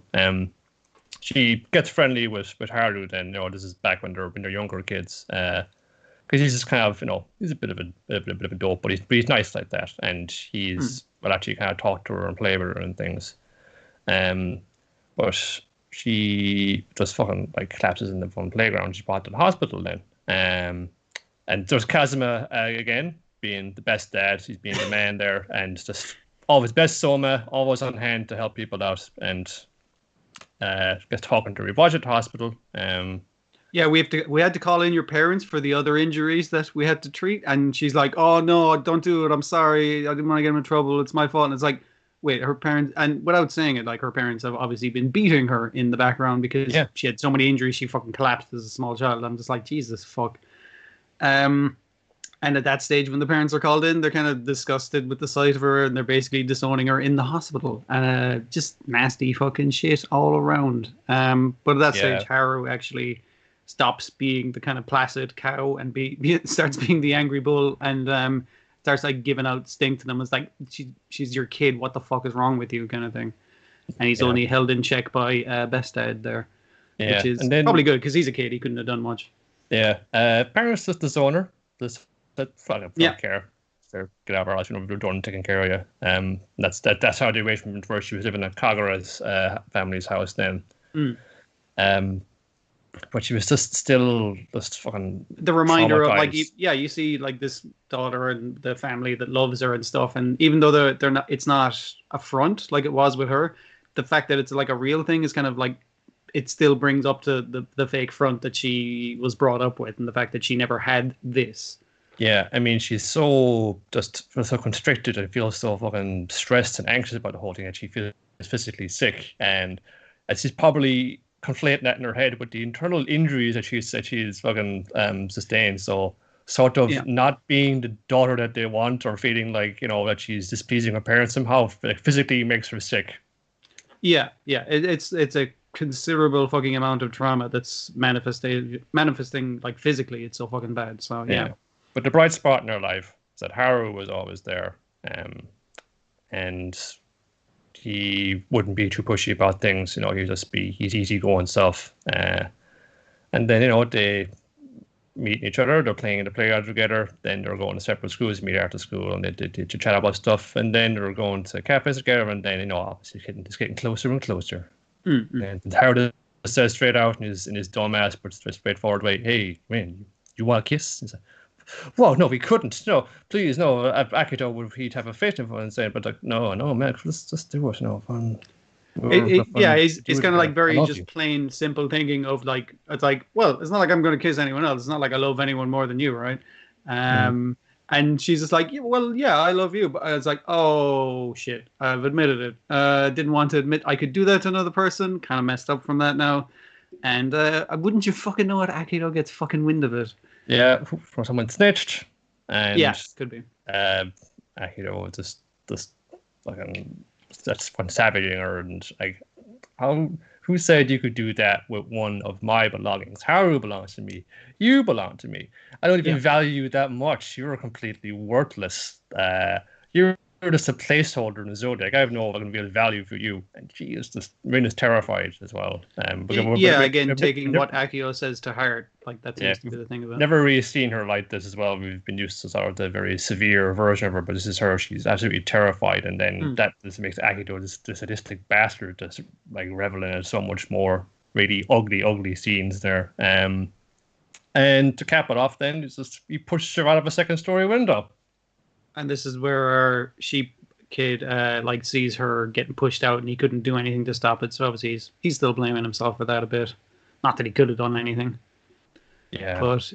[SPEAKER 1] She gets friendly with Haru then. This is back when they're younger kids, because he's just kind of he's a bit of a dope, but he's nice like that, and he's will actually kind of talk to her and play with her and things. But she just fucking like collapses in the front playground. She's brought to the hospital then. And there's Kazuma again, being the best dad. He's being the man there, and just always best Soma, always on hand to help people out, and gets talking to Rewatch at the hospital.
[SPEAKER 3] We had to call in your parents for the other injuries that we had to treat, and she's like, oh no, don't do it, I'm sorry, I didn't want to get him in trouble, it's my fault. And it's like, wait, her parents, and without saying it, like her parents have obviously been beating her in the background because she had so many injuries, she fucking collapsed as a small child. I'm just like, Jesus fuck. And at that stage, when the parents are called in, they're kind of disgusted with the sight of her, and they're basically disowning her in the hospital. Just nasty fucking shit all around. But at that stage, Haru actually stops being the kind of placid cow and starts being the angry bull, and starts like giving out stink to them. It's like, she's your kid. What the fuck is wrong with you, kind of thing. And he's only held in check by Best Dad there, which is probably good because he's a kid. He couldn't have done much.
[SPEAKER 1] Yeah, parents just disown her. That I don't care. They're get over us, we're done taking care of you. That's how the arrangement where she was living at Kagura's family's house then. But she was just fucking
[SPEAKER 3] the reminder of like you see like this daughter and the family that loves her and stuff, and even though they're not, it's not a front like it was with her. The fact that it's like a real thing is kind of like, it still brings up to the fake front that she was brought up with, and the fact that she never had this.
[SPEAKER 1] Yeah, I mean, she's so constricted and feels so fucking stressed and anxious about the whole thing that she feels physically sick, and she's probably conflating that in her head with the internal injuries that she's fucking sustained. So sort of not being the daughter that they want, or feeling like that she's displeasing her parents somehow, like physically makes her sick. Yeah,
[SPEAKER 3] it's a considerable fucking amount of trauma that's manifesting like physically. It's so fucking bad. So yeah.
[SPEAKER 1] But the bright spot in her life is that Haru was always there, and he wouldn't be too pushy about things. He'd just be his easygoing self. And then they meet each other. They're playing in the playground together. Then they're going to separate schools, meet after school, and they chat about stuff. And then they're going to cafes together. And then obviously it's getting closer and closer. Mm-hmm. And Haru says straight out in his dumb ass but straightforward way, "Hey, man, you want a kiss?" He's like, "Well, no, we couldn't. No, please, no. Akito he'd have a fit if I said, but like, no, man, let's just do it. No, fun."
[SPEAKER 3] It's kind of like very just plain simple thinking of like, it's like, well, it's not like I'm going to kiss anyone else. It's not like I love anyone more than you, right? And she's just like, I love you. But it's like, oh shit, I've admitted it. Didn't want to admit I could do that to another person. Kind of messed up from that now. And wouldn't you fucking know it? Akito gets fucking wind of it.
[SPEAKER 1] Yeah, from someone snitched. And
[SPEAKER 3] could be.
[SPEAKER 1] Akito just fucking, that's fun savaging her, and like, who said you could do that with one of my belongings? Haru belongs to me. You belong to me. I don't even value you that much. You're completely worthless. You're just a placeholder in the Zodiac. I have no real value for you. And she is just, Rin is terrified as well.
[SPEAKER 3] Taking what Akio says to heart, like that seems to be the thing about it.
[SPEAKER 1] Never really seen her like this as well. We've been used to sort of the very severe version of her, but this is her. She's absolutely terrified, and then that just makes Akito this sadistic bastard that's like reveling in so much more really ugly scenes there. And to cap it off, then he pushed her out of a second-story window.
[SPEAKER 3] And this is where our sheep kid sees her getting pushed out, and he couldn't do anything to stop it. So obviously he's still blaming himself for that a bit. Not that he could have done anything.
[SPEAKER 1] Yeah.
[SPEAKER 3] But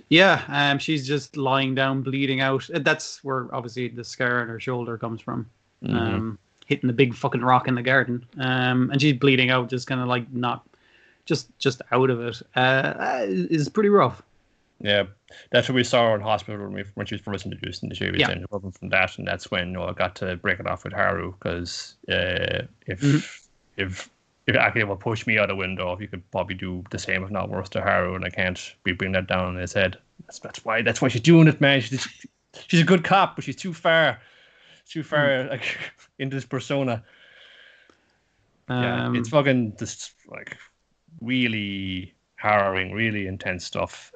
[SPEAKER 3] she's just lying down, bleeding out. That's where obviously the scar on her shoulder comes from. Hitting the big fucking rock in the garden. And she's bleeding out, just kind of like not just out of it. Is pretty rough.
[SPEAKER 1] Yeah, that's what we saw her in hospital when she was first introduced in the series. Yeah. And from that, and that's when I got to break it off with Haru, because if Akira will push me out a window, he could probably do the same, if not worse, to Haru, and I can't bring that down on his head. That's why she's doing it, man. She's a good cop, but she's too far like into this persona. It's fucking just like really harrowing, really intense stuff.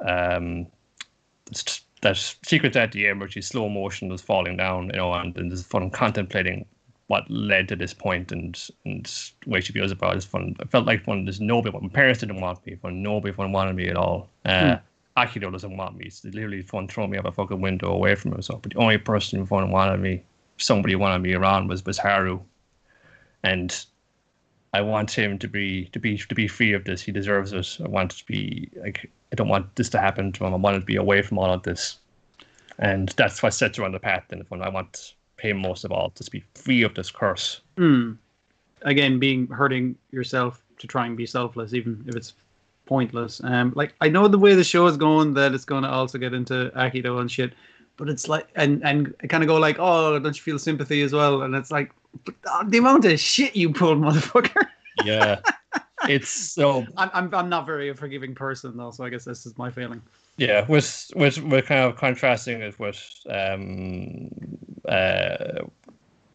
[SPEAKER 1] That sequence at the end where she's slow motion was falling down, and there's fun contemplating what led to this point, and the way she feels about it is fun. I felt like fun. There's nobody. My parents didn't want me. Nobody wanted me at all. Akito doesn't want me. It's literally fun throwing me out a fucking window away from himself. But the only person who wanted me, somebody wanted me around, was Haru, and I want him to be free of this. He deserves it. I want it to be like, I don't want this to happen to him. I want to be away from all of this, and that's what sets her on the path. And I want him most of all to be free of this curse.
[SPEAKER 3] Again, hurting yourself to try and be selfless, even if it's pointless. I know the way the show is going, that it's going to also get into Akito and shit, but it's like, and kind of go like, oh, don't you feel sympathy as well? And it's like, but the amount of shit you pulled, motherfucker.
[SPEAKER 1] Yeah, it's so.
[SPEAKER 3] I'm not very a forgiving person though, so I guess this is my feeling.
[SPEAKER 1] Yeah, we're kind of contrasting it with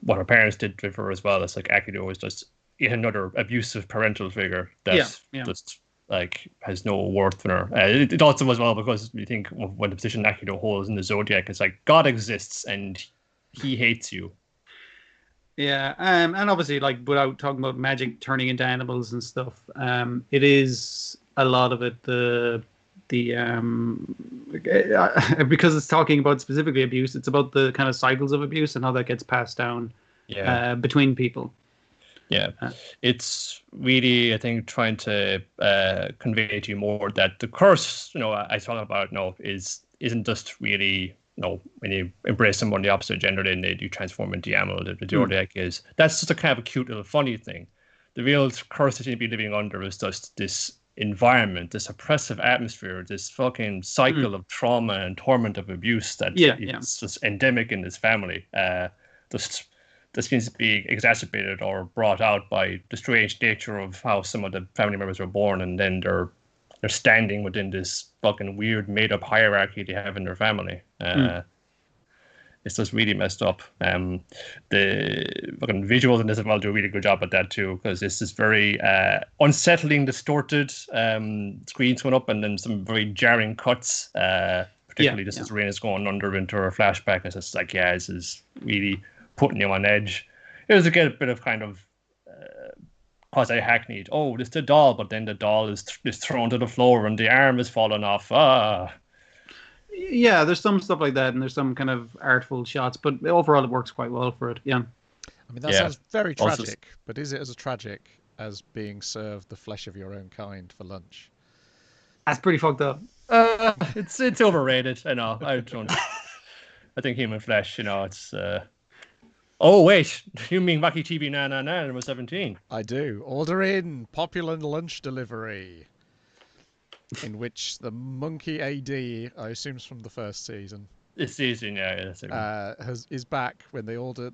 [SPEAKER 1] what her parents did with her as well. It's like Akido is just yet another abusive parental figure that just like has no worth in her. It also as well because you think when the position Akido holds in the zodiac, it's like God exists and he hates you.
[SPEAKER 3] Yeah, and obviously, like, without talking about magic turning into animals and stuff, it is a lot of it because it's talking about specifically abuse. It's about the kind of cycles of abuse and how that gets passed down between people.
[SPEAKER 1] Yeah, it's really, I think, trying to convey to you more that the curse, I talk about, isn't just really, when you embrace someone the opposite gender, then they do transform into the animal. The zodiac is that's just a kind of a cute little funny thing. The real curse that you'd be living under is just this environment, this oppressive atmosphere, this fucking cycle of trauma and torment of abuse that it's just endemic in this family. Just this seems to be exacerbated or brought out by the strange nature of how some of the family members were born, and then they're standing within this fucking weird made-up hierarchy they have in their family. It's just really messed up. The fucking visuals in this as well do a really good job at that too, because this is very unsettling, distorted screens going up, and then some very jarring cuts. Particularly as Rain is going under into her flashback. It's just like, this is really putting you on edge. It was a bit of kind of quasi-hackneyed. Oh, this is the doll, but then the doll is thrown to the floor and the arm is falling off.
[SPEAKER 3] Yeah, there's some stuff like that, and there's some kind of artful shots, but overall it works quite well for it. Yeah.
[SPEAKER 2] I mean, that sounds very tragic, but is it as tragic as being served the flesh of your own kind for lunch?
[SPEAKER 3] That's pretty fucked up.
[SPEAKER 1] It's overrated. I know. I think human flesh, it's. Oh wait, you mean Wacky TV Nanana number 17?
[SPEAKER 2] I do. Order in popular lunch delivery, in which the monkey AD, I assume from the first season.
[SPEAKER 1] This season,
[SPEAKER 2] is back when they order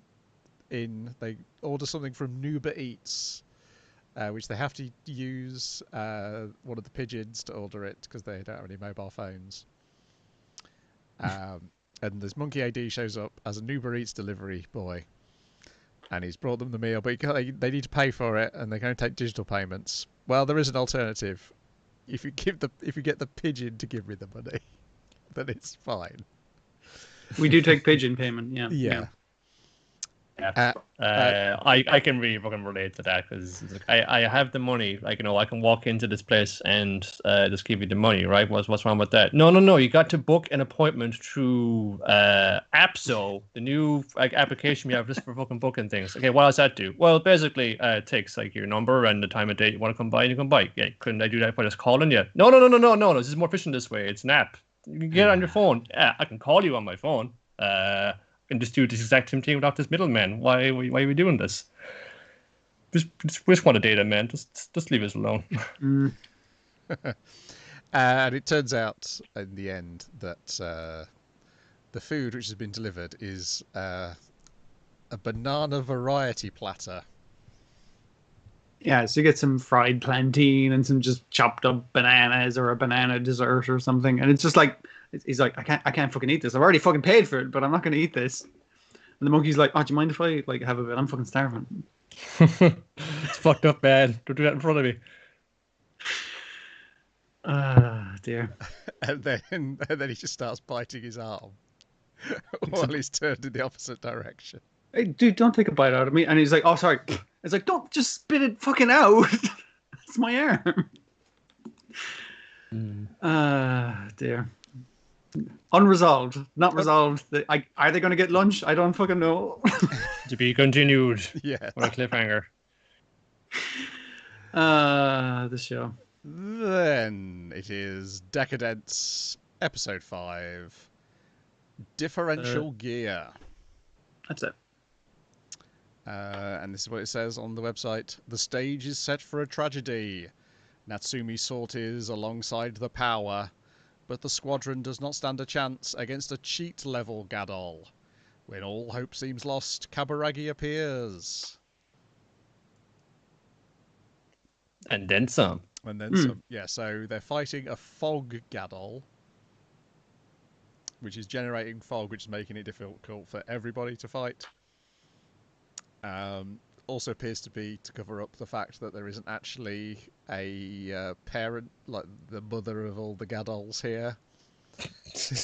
[SPEAKER 2] something from Uber Eats, which they have to use one of the pigeons to order it because they don't have any mobile phones. And this monkey AD shows up as an Uber Eats delivery boy, and he's brought them the meal, but they need to pay for it, and they're going to take digital payments. Well, there is an alternative. If you get the pigeon to give me the money, then it's fine.
[SPEAKER 3] We do take pigeon payment. Yeah.
[SPEAKER 1] I can really fucking relate to that, because I have the money. Like, I can walk into this place and just give you the money, right? What's wrong with that? No. You got to book an appointment through Appso, the new application we have just for fucking booking things. Okay, what does that do? Well, basically, it takes your number and the time of day you want to come by, and you come by. Yeah, couldn't I do that by just calling you? No. This is more efficient this way. It's an app. You can get it on your phone. Yeah, I can call you on my phone. And just do this exact same thing without this middleman. Why are we doing this? Just want to data, man. Just leave us alone.
[SPEAKER 2] And it turns out in the end that the food which has been delivered is a banana variety platter.
[SPEAKER 3] Yeah, so you get some fried plantain and some just chopped up bananas, or a banana dessert or something, and it's just like. He's like, I can't fucking eat this. I've already fucking paid for it, but I'm not going to eat this. And the monkey's like, do you mind if I have a bit? I'm fucking starving.
[SPEAKER 1] It's fucked up, man. Don't do that in front of me.
[SPEAKER 3] Dear.
[SPEAKER 2] And then he just starts biting his arm while he's turned in the opposite direction.
[SPEAKER 3] Hey, dude, don't take a bite out of me. And he's like, oh, sorry. It's like, don't just spit it fucking out. It's my arm. Dear. Unresolved, not resolved. Are they going to get lunch? I don't fucking know.
[SPEAKER 1] To be continued.
[SPEAKER 2] Yeah.
[SPEAKER 1] What a cliffhanger.
[SPEAKER 3] The show.
[SPEAKER 2] Then it is Deca-Dence, episode 5, Differential Gear.
[SPEAKER 3] That's it.
[SPEAKER 2] And this is what it says on the website. The stage is set for a tragedy. Natsumi's sword is alongside the power. but the squadron does not stand a chance against a cheat-level Gadol. When all hope seems lost, Kaburagi appears.
[SPEAKER 1] And then some.
[SPEAKER 2] And then some. Yeah, so they're fighting a fog Gadol, which is generating fog, which is making it difficult for everybody to fight. Also appears to be to cover up the fact that there isn't actually a parent, like the mother of all the Gadols here.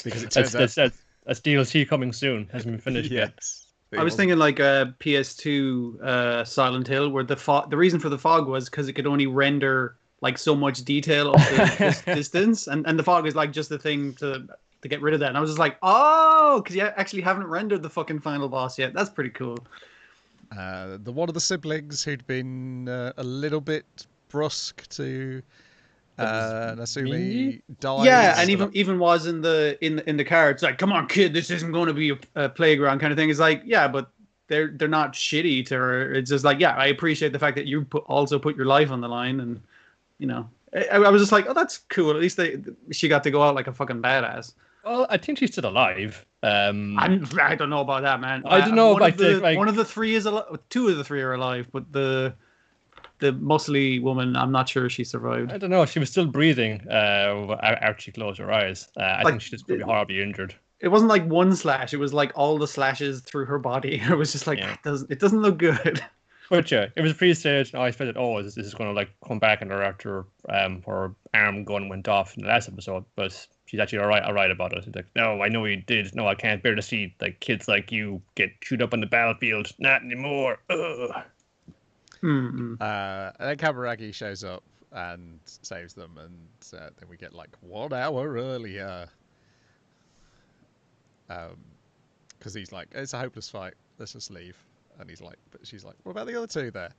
[SPEAKER 2] Because it turns out...
[SPEAKER 1] That's DLC coming soon. Hasn't been finished yet.
[SPEAKER 3] I was thinking like a PS2 Silent Hill, where the reason for the fog was because it could only render like so much detail of the distance, and the fog is like just the thing to get rid of that. And I was just like, oh, because you actually haven't rendered the fucking final boss yet. That's pretty cool.
[SPEAKER 2] The one of the siblings who'd been a little bit brusque to Nasumi dies.
[SPEAKER 3] Yeah, and even was in the car. It's like, come on, kid, this isn't going to be a playground kind of thing. It's like, yeah, but they're not shitty to her. It's just like, yeah, I appreciate the fact that you also put your life on the line, and you know, I was just like, oh, that's cool. At least she got to go out like a fucking badass.
[SPEAKER 1] Well, I think she's still alive.
[SPEAKER 3] I don't know about that, man.
[SPEAKER 1] I don't know.
[SPEAKER 3] One of the three is alive. Two of the three are alive, but the muscly woman, I'm not sure she survived.
[SPEAKER 1] I don't know. She was still breathing after she closed her eyes. I think she just pretty horribly injured. It
[SPEAKER 3] wasn't like one slash. It was like all the slashes through her body. It was just like, it doesn't look good.
[SPEAKER 1] But yeah, it was a pre-stage. I expected, this is going to like come back on her after her arm gun went off in the last episode. But she's actually all right about it. She's like, no, I know you did. No, I can't bear to see like kids like you get chewed up on the battlefield. Not anymore. Ugh.
[SPEAKER 2] And then Kaburagi shows up and saves them, and then we get like 1 hour earlier. Because he's like, it's a hopeless fight. Let's just leave. And he's like, but she's like, what about the other two there?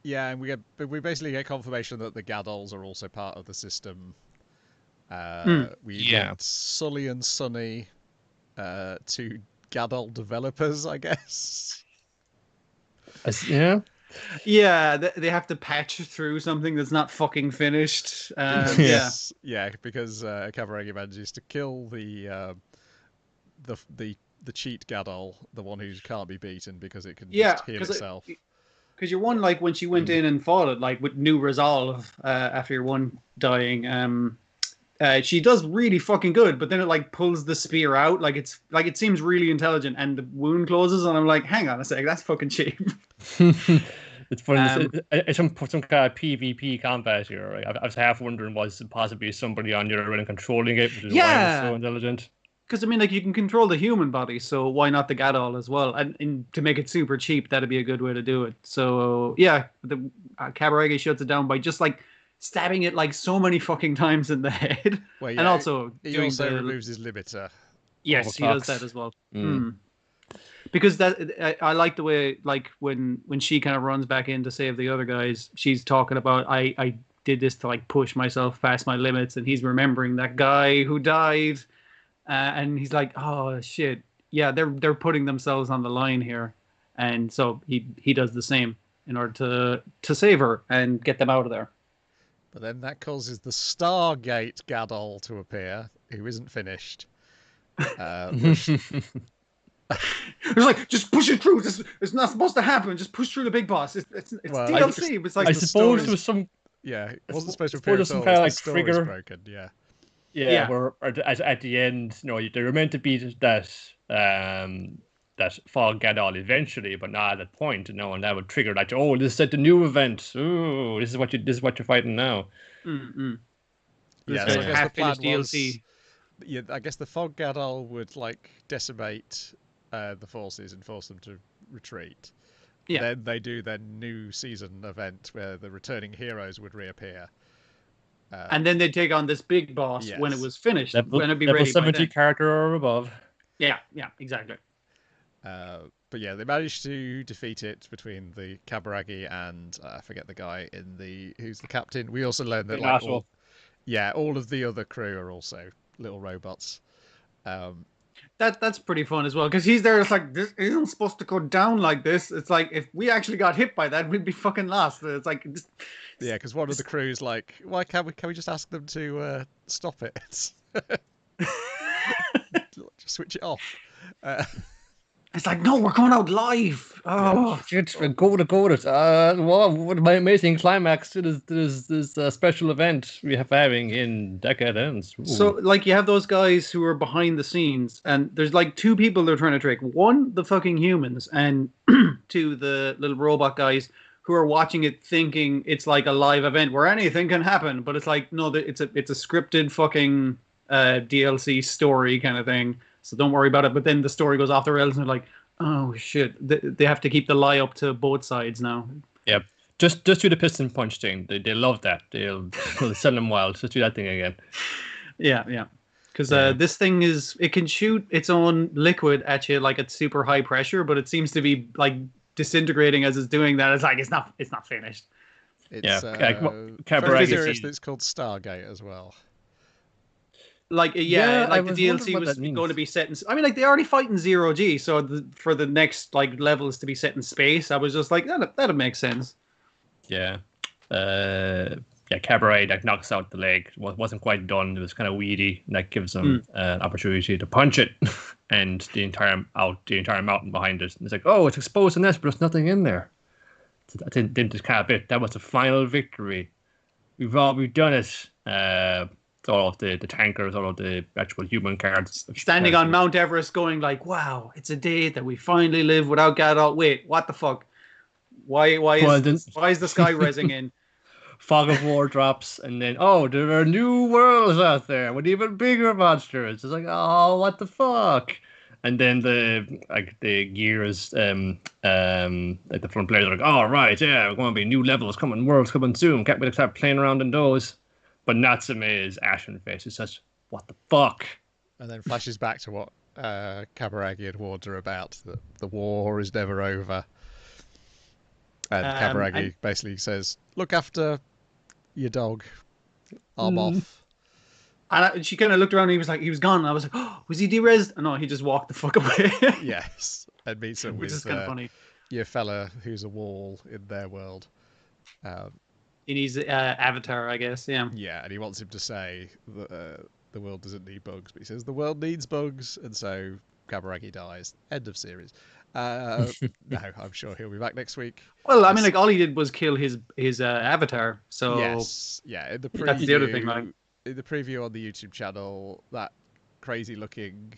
[SPEAKER 2] Yeah, and we basically get confirmation that the Gadols are also part of the system. We get Sully and Sunny, two Gadol developers, I guess.
[SPEAKER 3] Yeah, they have to patch through something that's not fucking finished.
[SPEAKER 2] Yes. Yeah, because Kaburagi manages to kill the cheat Gadol, the one who can't be beaten because it can just heal itself.
[SPEAKER 3] Because your one, like when she went in and fought it, like with new resolve after your one dying, she does really fucking good. But then it like pulls the spear out, like it seems really intelligent, and the wound closes, and I'm like, hang on a sec, that's fucking cheap.
[SPEAKER 1] It's funny. It's some kind of PvP combat here. Right? I was half wondering, was it possibly somebody on your end controlling it, which is why it was so intelligent.
[SPEAKER 3] Because, I mean, like, you can control the human body, so why not the Gadol as well? And to make it super cheap, that'd be a good way to do it. So, yeah, the Kaburagi shuts it down by just, like, stabbing it, like, so many fucking times in the head.
[SPEAKER 2] Well, yeah,
[SPEAKER 3] and also...
[SPEAKER 2] He also removes his limiter.
[SPEAKER 3] Yes, he does that as well. Because I like the way, like, when she kind of runs back in to save the other guys, she's talking about, I did this to, like, push myself past my limits, and he's remembering that guy who died... and he's like, oh shit, yeah, they're putting themselves on the line here, and so he does the same in order to save her and get them out of there.
[SPEAKER 2] But then that causes the Stargate Gadol to appear, who isn't finished.
[SPEAKER 3] It's like, just push it through. It's not supposed to happen. Just push through the big boss. It's DLC. It's like
[SPEAKER 1] I suppose there was some.
[SPEAKER 2] Yeah, it wasn't supposed to appear at all.
[SPEAKER 1] Some kind of like trigger
[SPEAKER 2] broken. Yeah.
[SPEAKER 1] Yeah, where at the end, you know, they were meant to be that fog Gadol eventually, but not at that point, you know, and that would trigger like, oh, this is at the new event. Ooh, this is what you're fighting now.
[SPEAKER 2] Yeah, so I guess the plan DLC. Yeah, I guess the fog Gadol would like decimate the forces and force them to retreat. Yeah. Then they do their new season event where the returning heroes would reappear.
[SPEAKER 3] And then they take on this big boss when it was finished. When it'd be
[SPEAKER 1] level
[SPEAKER 3] ready
[SPEAKER 1] 70 character or above.
[SPEAKER 3] Yeah, exactly.
[SPEAKER 2] But yeah, they managed to defeat it between the Kaburagi and I forget the guy who's the captain. We also learned that like all of the other crew are also little robots.
[SPEAKER 3] That's pretty fun as well because he's there. It's like this isn't supposed to go down like this. It's like if we actually got hit by that, we'd be fucking lost. It's like
[SPEAKER 2] Yeah, because one of the crew's like, why can't we just ask them to stop it? Just switch it off.
[SPEAKER 3] It's like, no, we're going out live. Oh,
[SPEAKER 1] shit! Go to. Wow, what my amazing climax to this special event we have having in Deca-Dence.
[SPEAKER 3] So, like, you have those guys who are behind the scenes, and there's like two people they're trying to trick. One, the fucking humans, and two, the little robot guys who are watching it, thinking it's like a live event where anything can happen. But it's like, no, it's a scripted fucking DLC story kind of thing. So don't worry about it. But then the story goes off the rails, and they're like, oh shit, they have to keep the lie up to both sides now.
[SPEAKER 1] Yep. Just do the piston punch thing. They love that. They'll sell them wild. Just do that thing again.
[SPEAKER 3] Yeah. Because this thing it can shoot its own liquid at you like at super high pressure, but it seems to be like disintegrating as it's doing that. It's like it's not finished.
[SPEAKER 2] It's it's called Stargate as well.
[SPEAKER 3] Like the DLC was going to be set in. I mean, like they already fight in 0G, so for the next like levels to be set in space, I was just like that'd make sense.
[SPEAKER 1] Yeah, Cabaret like knocks out the leg. Wasn't quite done. It was kind of weedy, and that gives them an opportunity to punch it, and the entire mountain behind it. And it's like, oh, it's exposed in this, but there's nothing in there. So I didn't just kind of bit. That was the final victory. We've done it. All of the tankers, all of the actual human cards.
[SPEAKER 3] Standing on Mount Everest going like, wow, it's a day that we finally live without Gadol. Wait, what the fuck? Why is the sky rising in?
[SPEAKER 1] Fog of war drops, and then, oh, there are new worlds out there with even bigger monsters. It's like, oh, what the fuck? And then the gears, like the front players are like, oh, right, yeah, we're going to be new levels coming, worlds coming soon. Can't wait to start playing around in those. But Natsume's ashen face is such, what the fuck?
[SPEAKER 2] And then flashes back to what Kaburagi and Wards are about, that the war is never over. And Kaburagi basically says, look after your dog. I'm off.
[SPEAKER 3] And she kind of looked around and he was gone. And I was like, oh, was he de-resed? No, he just walked the fuck away.
[SPEAKER 2] Yes. And meets him
[SPEAKER 3] which is kind of funny.
[SPEAKER 2] Your fella who's a wall in their world.
[SPEAKER 3] He needs Avatar, I guess. Yeah.
[SPEAKER 2] Yeah, and he wants him to say that the world doesn't need bugs, but he says the world needs bugs, and so Kaburagi dies. End of series. No, I'm sure he'll be back next week.
[SPEAKER 3] Well, I mean, like all he did was kill his Avatar. So
[SPEAKER 2] yes, yeah. In the preview,
[SPEAKER 3] that's the other thing, like
[SPEAKER 2] in the preview on the YouTube channel, that crazy-looking,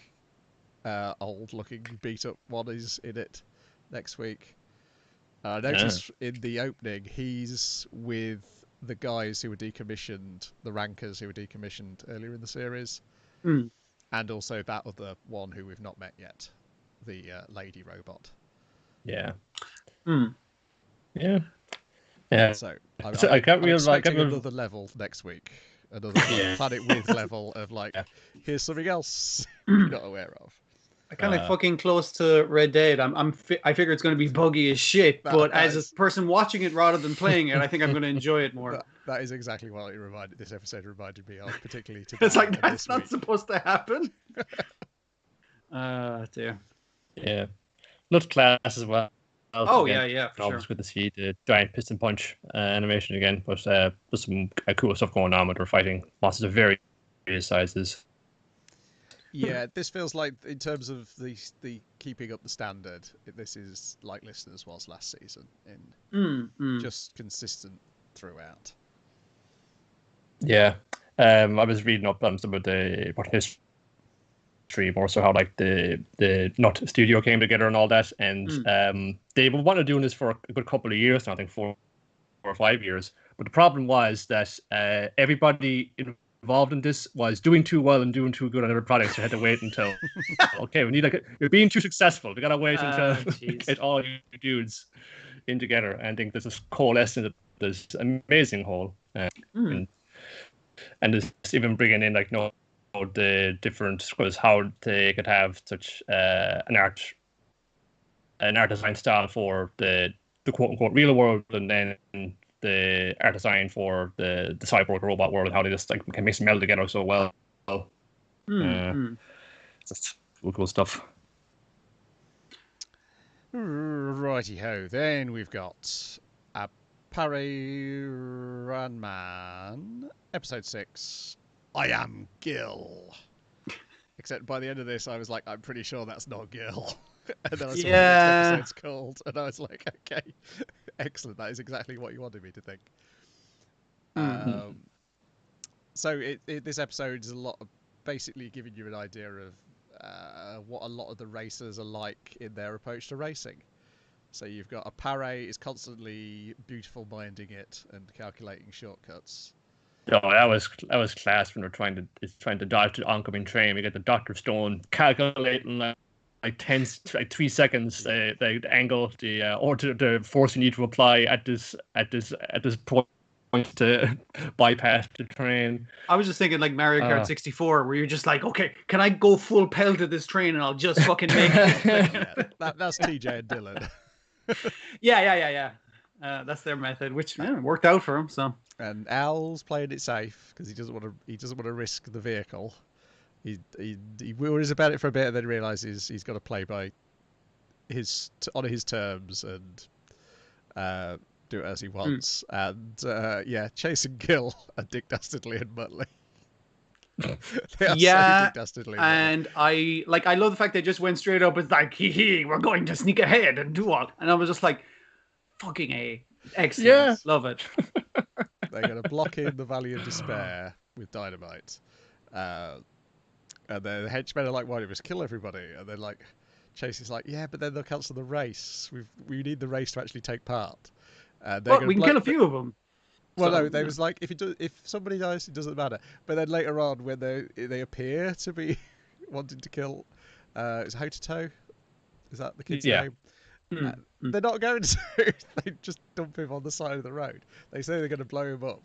[SPEAKER 2] old-looking beat-up one is in it next week. I noticed in the opening, he's with the guys who were decommissioned, the rankers who were decommissioned earlier in the series, and also that other one who we've not met yet, the lady robot.
[SPEAKER 1] Yeah.
[SPEAKER 2] Yeah. So
[SPEAKER 1] I can't really like
[SPEAKER 2] another level next week, another Planet with level of like, here's something else you're not aware of.
[SPEAKER 3] I kind of fucking close to Red Dead. I figure it's going to be buggy as shit, but as a person watching it rather than playing it, I think I'm going to enjoy it more.
[SPEAKER 2] That is exactly what this episode reminded me of, particularly today.
[SPEAKER 3] It's like that's not supposed to happen. Dear.
[SPEAKER 1] Yeah, not class as well.
[SPEAKER 3] Oh yeah, for sure.
[SPEAKER 1] It's good to see the giant piston punch animation again, but there's some cool stuff going on with her fighting monsters of various sizes.
[SPEAKER 2] Yeah, this feels like, in terms of the keeping up the standard, this is like Listeners was last season, in just consistent throughout.
[SPEAKER 1] Yeah, I was reading up on some of the history, more so how like the Nut Studio came together and all that, and they wanted doing this for a good couple of years now, I think 4 or 5 years. But the problem was that everybody involved in this was doing too well and doing too good on other products. So I had to wait until okay, we need you're being too successful. We gotta wait until get all you dudes in together. And I think this is coalescing into this amazing whole, and it's even bringing in like the different schools, how they could have such an art design style for the quote unquote real world, and then the art design for the cyborg robot world, how they just like can mix and meld together so well. Just cool stuff.
[SPEAKER 2] Righty ho. Then we've got Appare-Ranman, episode 6. I am Gil. Except by the end of this, I was like, I'm pretty sure that's not Gil. And then I saw what the next episode's called, and I was like, okay, excellent. That is exactly what you wanted me to think. So this episode is a lot of basically giving you an idea of what a lot of the racers are like in their approach to racing. So you've got Appare is constantly beautiful minding it and calculating shortcuts.
[SPEAKER 1] Oh, that was class when they're trying to dodge the oncoming train. We get the Dr. Stone calculating like 3 seconds the angle, the force you need to apply at this point to bypass the train.
[SPEAKER 3] I was just thinking like Mario Kart 64, where you're just like, okay, can I go full pelt at this train and I'll just fucking make it?
[SPEAKER 2] That's TJ and Dylan.
[SPEAKER 3] Yeah. That's their method, which worked out for him. So.
[SPEAKER 2] And Al's playing it safe because he doesn't want to risk the vehicle. He worries about it for a bit and then realizes he's got to play by on his terms and do it as he wants. And Chase and Gil are Dick Dastardly and Muttley. They are so Dick Dastardly.
[SPEAKER 3] And I love the fact they just went straight up. It's like, hee, we're going to sneak ahead and do all. And I was just like, fucking A. Excellent. Yeah. Love it.
[SPEAKER 2] They're going to block in the Valley of Despair with dynamite. And the henchmen are like, why don't we just kill everybody? And then like, Chase is like, yeah, but then they'll cancel the race. We need the race to actually take part.
[SPEAKER 3] We can kill a few of them.
[SPEAKER 2] Well, no, they was like, if somebody dies, it doesn't matter. But then later on, when they appear to be wanting to kill, is Hotato? Is that the kid's name? They're not going to. They just dump him on the side of the road. They say they're going to blow him up.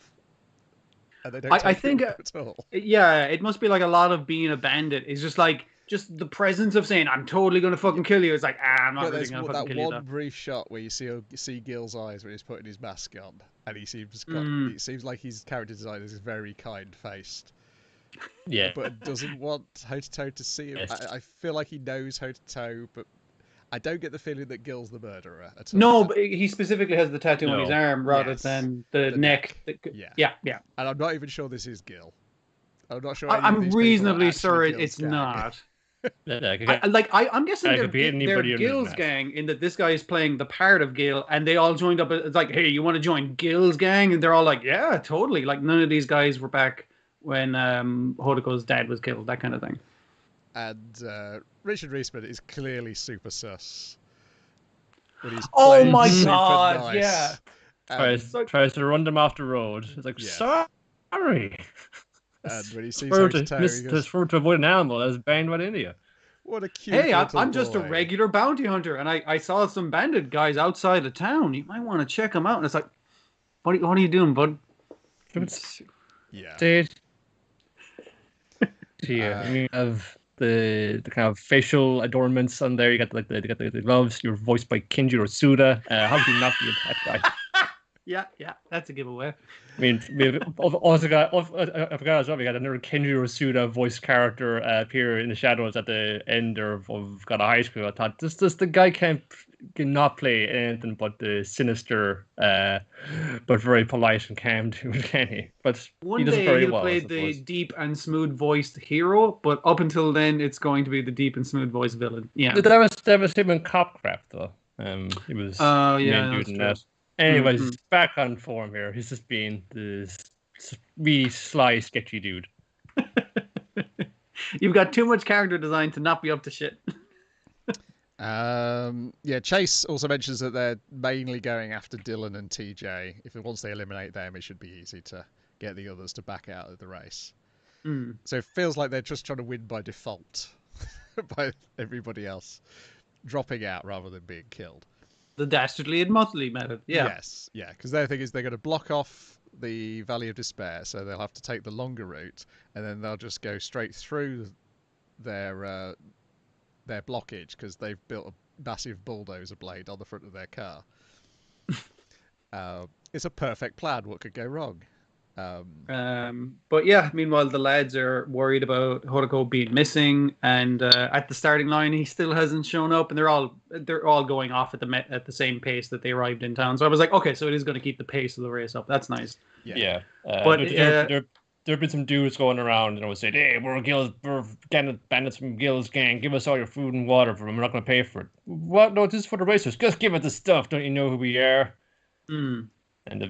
[SPEAKER 2] And they don't I think at all.
[SPEAKER 3] Yeah, it must be like a lot of being a bandit. It's just like, just the presence of saying, I'm totally going to fucking kill you. It's like, I'm not really going to fucking kill you.
[SPEAKER 2] That one brief shot where you see Gil's eyes when he's putting his mask on. And he seems it seems like his character design is very kind-faced.
[SPEAKER 1] Yeah.
[SPEAKER 2] But doesn't want Hotato to see him. Yes. I feel like he knows Hotato, but I don't get the feeling that Gil's the murderer at all.
[SPEAKER 3] No, but he specifically has the tattoo on his arm rather than the neck. Yeah.
[SPEAKER 2] And I'm not even sure this is Gil. I'm not sure.
[SPEAKER 3] I'm reasonably sure it's not. I'm guessing they're Gil's gang in that this guy is playing the part of Gil, and they all joined up. It's like, hey, you want to join Gil's gang? And they're all like, yeah, totally. Like none of these guys were back when Hotako's dad was killed, that kind of thing.
[SPEAKER 2] And Richard Reisman is clearly super sus.
[SPEAKER 3] Oh my god,
[SPEAKER 2] nice.
[SPEAKER 3] Yeah.
[SPEAKER 1] Tries to run them off the road. It's like, sorry.
[SPEAKER 2] And when he sees Hotato, he goes,
[SPEAKER 1] to avoid an animal that was banged right into you.
[SPEAKER 2] What a cute
[SPEAKER 3] I'm just a regular bounty hunter, and I saw some bandit guys outside of town. You might want to check them out. And it's like, what are you doing, bud?
[SPEAKER 2] Yeah.
[SPEAKER 1] Dude. Here, you have the kind of facial adornments on there. You got the gloves. You're voiced by Kenji Rasuda. How could you not be a pet guy?
[SPEAKER 3] Yeah, that's a giveaway.
[SPEAKER 1] I mean, we also got, I forgot as well, we got another Kenji Rasuda voice character appear in the shadows at the end of God of High School. I thought, this the guy cannot play anything but the sinister, but very polite and calm dude, can he? But
[SPEAKER 3] one day he'll play the deep and smooth voiced hero, but up until then, it's going to be the deep and smooth voiced villain. Yeah,
[SPEAKER 1] that was him in Copcraft though. He was main dude in that. Anyways, back on form here. He's just being this really sly, sketchy dude.
[SPEAKER 3] You've got too much character design to not be up to shit.
[SPEAKER 2] Chase also mentions that they're mainly going after Dylan and TJ. Once they eliminate them, it should be easy to get the others to back out of the race. So it feels like they're just trying to win by default, by everybody else dropping out rather than being killed.
[SPEAKER 3] The dastardly and Muttley method. Yeah.
[SPEAKER 2] Yes, yeah, because their thing is they're going to block off the Valley of Despair, so they'll have to take the longer route, and then they'll just go straight through their blockage because they've built a massive bulldozer blade on the front of their car. It's a perfect plan. What could go wrong?
[SPEAKER 3] But yeah, meanwhile, the lads are worried about Hodoko being missing, and at the starting line, he still hasn't shown up, and they're all going off at the same pace that they arrived in town. So I was like, okay, so it is going to keep the pace of the race up. That's nice.
[SPEAKER 1] Yeah.
[SPEAKER 3] But
[SPEAKER 1] There've been some dudes going around, saying, "Hey, we're bandits from Gil's gang. Give us all your food and water for them. We're not going to pay for it." What? No, this is for the racers. Just give us the stuff. Don't you know who we are?
[SPEAKER 3] Mm.
[SPEAKER 1] And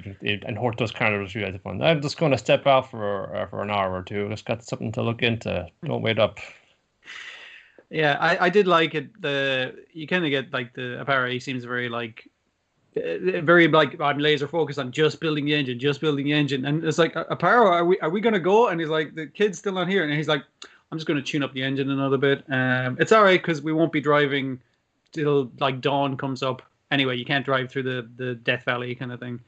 [SPEAKER 1] Horto's kind of realized, I'm just going to step out for an hour or two. Just got something to look into. Don't wait up.
[SPEAKER 3] Yeah, I did like it. You kind of get like the Appare. He seems very like I'm laser focused on just building the engine, and it's like, Appare, are we gonna go? And he's like, the kid's still not here, and he's like, I'm just gonna tune up the engine another bit. It's all right because we won't be driving till like dawn comes up. Anyway, you can't drive through the Death Valley kind of thing.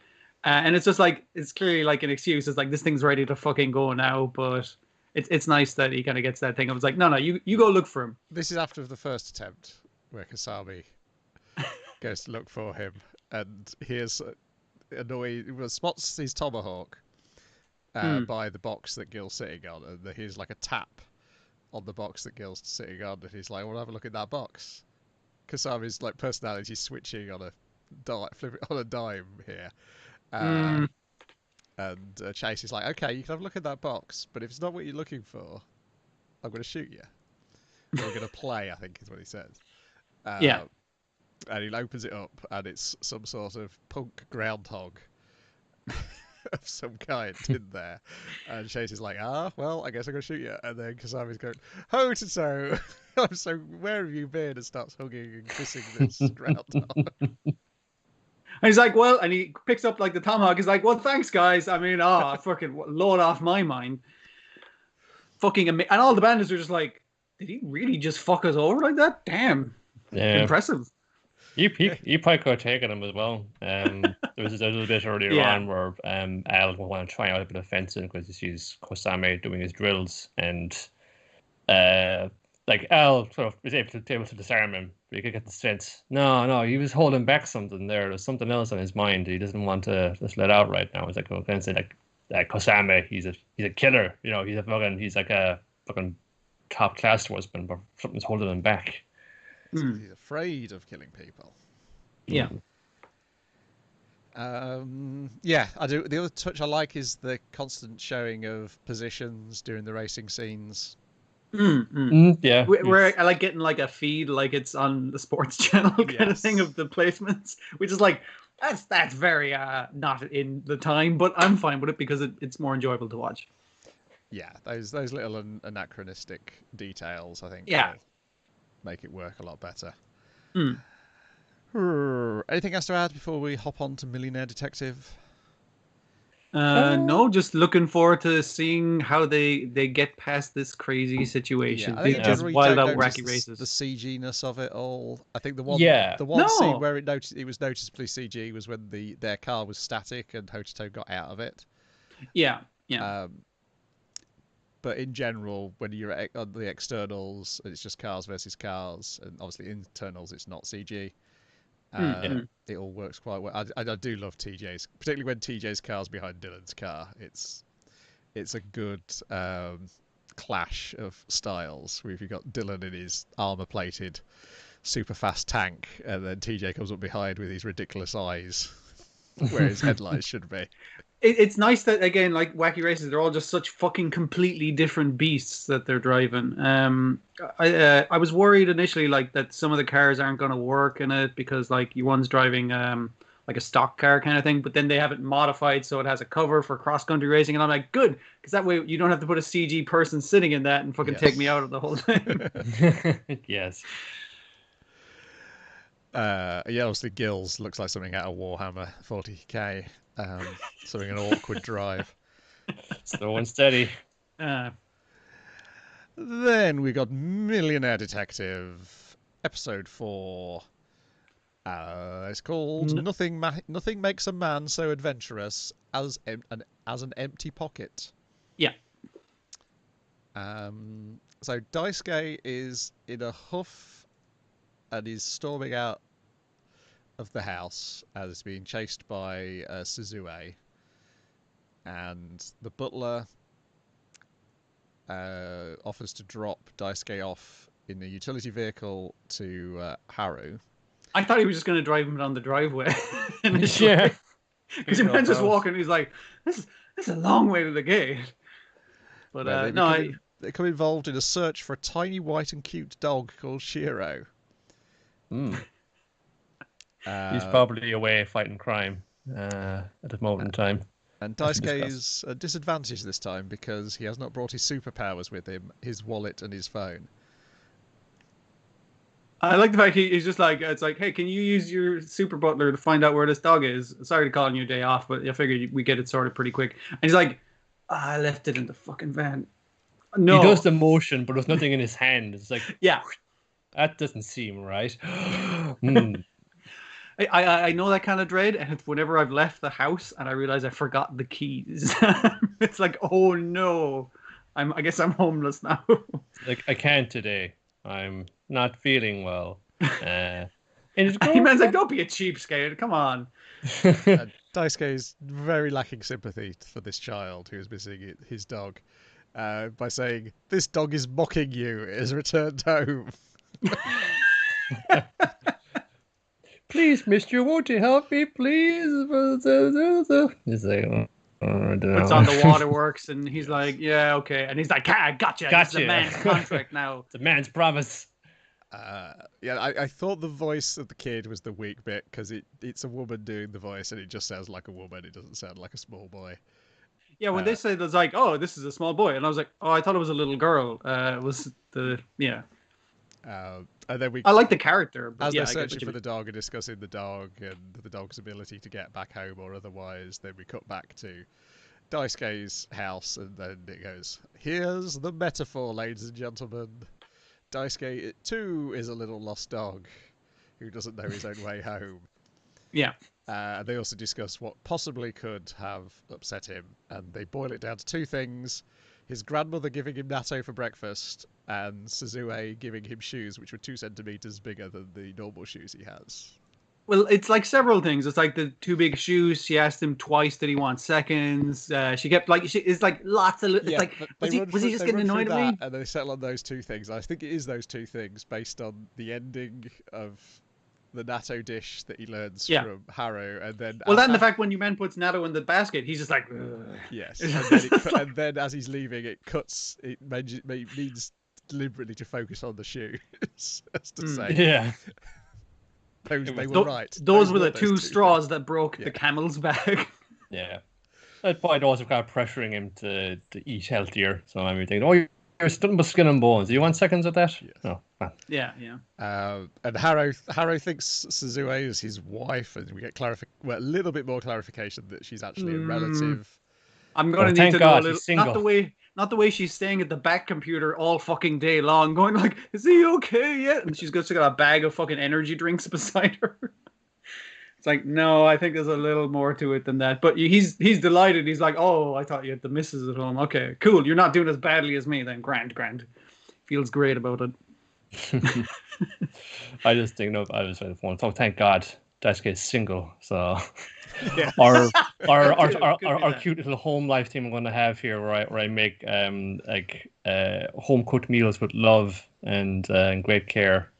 [SPEAKER 3] And it's just like, it's clearly like an excuse. It's like, this thing's ready to fucking go now, but it's nice that he kind of gets that thing. I was like, no, you go look for him.
[SPEAKER 2] This is after the first attempt where Kasami goes to look for him, and here's spots his tomahawk by the box that Gil's sitting on, and here's like a tap on the box that Gil's sitting on, and he's like, well, have a look at that box. Kasami's like personality switching on a dime here. And Chase is like, okay, you can have a look at that box, but if it's not what you're looking for, I'm going to shoot you. We're going to play, I think is what he says.
[SPEAKER 3] Yeah.
[SPEAKER 2] And he opens it up, and it's some sort of punk groundhog of some kind in there. And Chase is like, well, I guess I'm going to shoot you. And then Kasami's going, ho-to-so, so where have you been? And starts hugging and kissing this groundhog.
[SPEAKER 3] And he's like, well, and he picks up like the tomahawk. He's like, well, thanks, guys. I mean, fucking load off my mind. Fucking and all the bandits are just like, did he really just fuck us over like that? Damn.
[SPEAKER 1] Yeah.
[SPEAKER 3] Impressive.
[SPEAKER 1] You probably could have taken him as well. There was a little bit earlier on where Al will want to try out a bit of fencing because he sees Kosame doing his drills, and like Al sort of was able to disarm him, but you could get the sense, no, he was holding back something there. There's something else on his mind. He doesn't want to just let out right now. It's like, okay, say like Kosame, he's a killer. He's like a fucking top class husband, but something's holding him back.
[SPEAKER 2] He's afraid of killing people.
[SPEAKER 3] Yeah.
[SPEAKER 2] Yeah, I do. The other touch I like is the constant showing of positions during the racing scenes.
[SPEAKER 1] Yeah.
[SPEAKER 3] Where I like getting like a feed, like it's on the sports channel kind of thing of the placements, which is like, that's very not in the time, but I'm fine with it because it's more enjoyable to watch.
[SPEAKER 2] Yeah, those little anachronistic details, I think, make it work a lot better. Anything else to add before we hop on to Millionaire Detective?
[SPEAKER 3] No, just looking forward to seeing how they get past this crazy situation.
[SPEAKER 2] Yeah, I think
[SPEAKER 3] just wild out wacky races.
[SPEAKER 2] The CG-ness of it all. I think the one scene where it was noticeably CG was when their car was static and Hochito got out of it.
[SPEAKER 3] Yeah.
[SPEAKER 2] But in general, when you're on the externals, it's just cars versus cars, and obviously internals, it's not CG. It all works quite well. I do love TJ's, particularly when TJ's car's behind Dylan's car. It's a good clash of styles, where if you've got Dylan in his armor-plated, super fast tank, and then TJ comes up behind with his ridiculous eyes, where his headlights should be.
[SPEAKER 3] It's nice that, again, like wacky races, they're all just such fucking completely different beasts that they're driving. I was worried initially, like, that some of the cars aren't going to work in it because, like, one's driving like a stock car kind of thing, but then they have it modified so it has a cover for cross-country racing, and I'm like, good, because that way you don't have to put a CG person sitting in that and fucking take me out of the whole thing.
[SPEAKER 1] Yes.
[SPEAKER 2] Obviously Gills looks like something out of Warhammer 40k. Something an awkward drive.
[SPEAKER 1] Slow and steady.
[SPEAKER 2] Then we got Millionaire Detective, episode 4. It's called Nothing Makes a Man So Adventurous as an Empty Pocket.
[SPEAKER 3] Yeah.
[SPEAKER 2] So Daisuke is in a huff and is storming out of the house as being chased by Suzue. and the butler offers to drop Daisuke off in a utility vehicle to Haru.
[SPEAKER 3] I thought he was just going to drive him down the driveway.
[SPEAKER 1] Yeah.
[SPEAKER 3] Because your man just walking, he's like, this is a long way to the gate. But
[SPEAKER 2] they become involved in a search for a tiny white and cute dog called Shiro.
[SPEAKER 1] He's probably away fighting crime at the moment in time.
[SPEAKER 2] And Daisuke is a disadvantage this time because he has not brought his superpowers with him, his wallet and his phone.
[SPEAKER 3] I like the fact he's just like, it's like, hey, can you use your super butler to find out where this dog is? Sorry to call on your day off, but I figured we get it sorted pretty quick. And he's like, I left it in the fucking van. No.
[SPEAKER 1] He does the motion, but there's nothing in his hand. It's like,
[SPEAKER 3] yeah,
[SPEAKER 1] that doesn't seem right.
[SPEAKER 3] I know that kind of dread, and it's whenever I've left the house and I realize I forgot the keys. It's like, oh no, I guess I'm homeless now.
[SPEAKER 1] Like, I can't today. I'm not feeling well. And
[SPEAKER 3] man's like, don't be a cheapskate. Come on.
[SPEAKER 2] Daisuke is very lacking sympathy for this child who is missing his dog by saying, this dog is mocking you. It has returned home.
[SPEAKER 1] Please, mister, won't you help me, please? He's like, I don't know.
[SPEAKER 3] Puts on the waterworks, and he's like, yeah, okay. And he's like, I gotcha. It's the man's contract now.
[SPEAKER 1] It's a man's promise.
[SPEAKER 2] I thought the voice of the kid was the weak bit because it's a woman doing the voice and it just sounds like a woman. It doesn't sound like a small boy.
[SPEAKER 3] Yeah, when they said it's like, oh, this is a small boy, and I was like, oh, I thought it was a little girl. It was the
[SPEAKER 2] and then
[SPEAKER 3] I like the character. But
[SPEAKER 2] as
[SPEAKER 3] they're
[SPEAKER 2] searching for the dog and discussing the dog and the dog's ability to get back home or otherwise, then we cut back to Daisuke's house, and then it goes, here's the metaphor, ladies and gentlemen. Daisuke, too, is a little lost dog who doesn't know his own way home.
[SPEAKER 3] Yeah.
[SPEAKER 2] They also discuss what possibly could have upset him, and they boil it down to two things. His grandmother giving him natto for breakfast, and Suzue giving him shoes which were 2 centimeters bigger than the normal shoes he has.
[SPEAKER 3] Well, it's like several things. It's like the 2 big shoes. She asked him twice, did he want seconds? She kept like, it's like lots of, it's like, was he just getting annoyed at me?
[SPEAKER 2] And they settle on those 2 things. I think it is those 2 things based on the ending of the natto dish that he learns from Haru, and then
[SPEAKER 3] the fact when your man puts natto in the basket, he's just like, ugh.
[SPEAKER 2] Yes, and then as he's leaving, it cuts. It means deliberately to focus on the shoes, as to say,
[SPEAKER 1] yeah,
[SPEAKER 2] they were right.
[SPEAKER 3] Those were the 2 straws that broke the camel's back.
[SPEAKER 1] Yeah, that point also kind of pressuring him to eat healthier. So I'm thinking, oh, you're still with skin and bones. Do you want seconds of that?
[SPEAKER 2] Yes.
[SPEAKER 1] No.
[SPEAKER 3] Yeah.
[SPEAKER 2] And Haru thinks Suzue is his wife, and we get a little bit more clarification that she's actually a relative.
[SPEAKER 3] I'm going to need to know a little. Not the way she's staying at the back computer all fucking day long, going like, "Is he okay yet?" And she's got a bag of fucking energy drinks beside her. It's like, no, I think there's a little more to it than that. But he's delighted. He's like, oh, I thought you had the missus at home. Okay, cool. You're not doing as badly as me then. Grand. Feels great about it.
[SPEAKER 1] I just think, I was on the phone. So thank God Daisuke is single. So
[SPEAKER 3] Yeah.
[SPEAKER 1] our cute little home life team I'm going to have here, where I make home cooked meals with love and great care,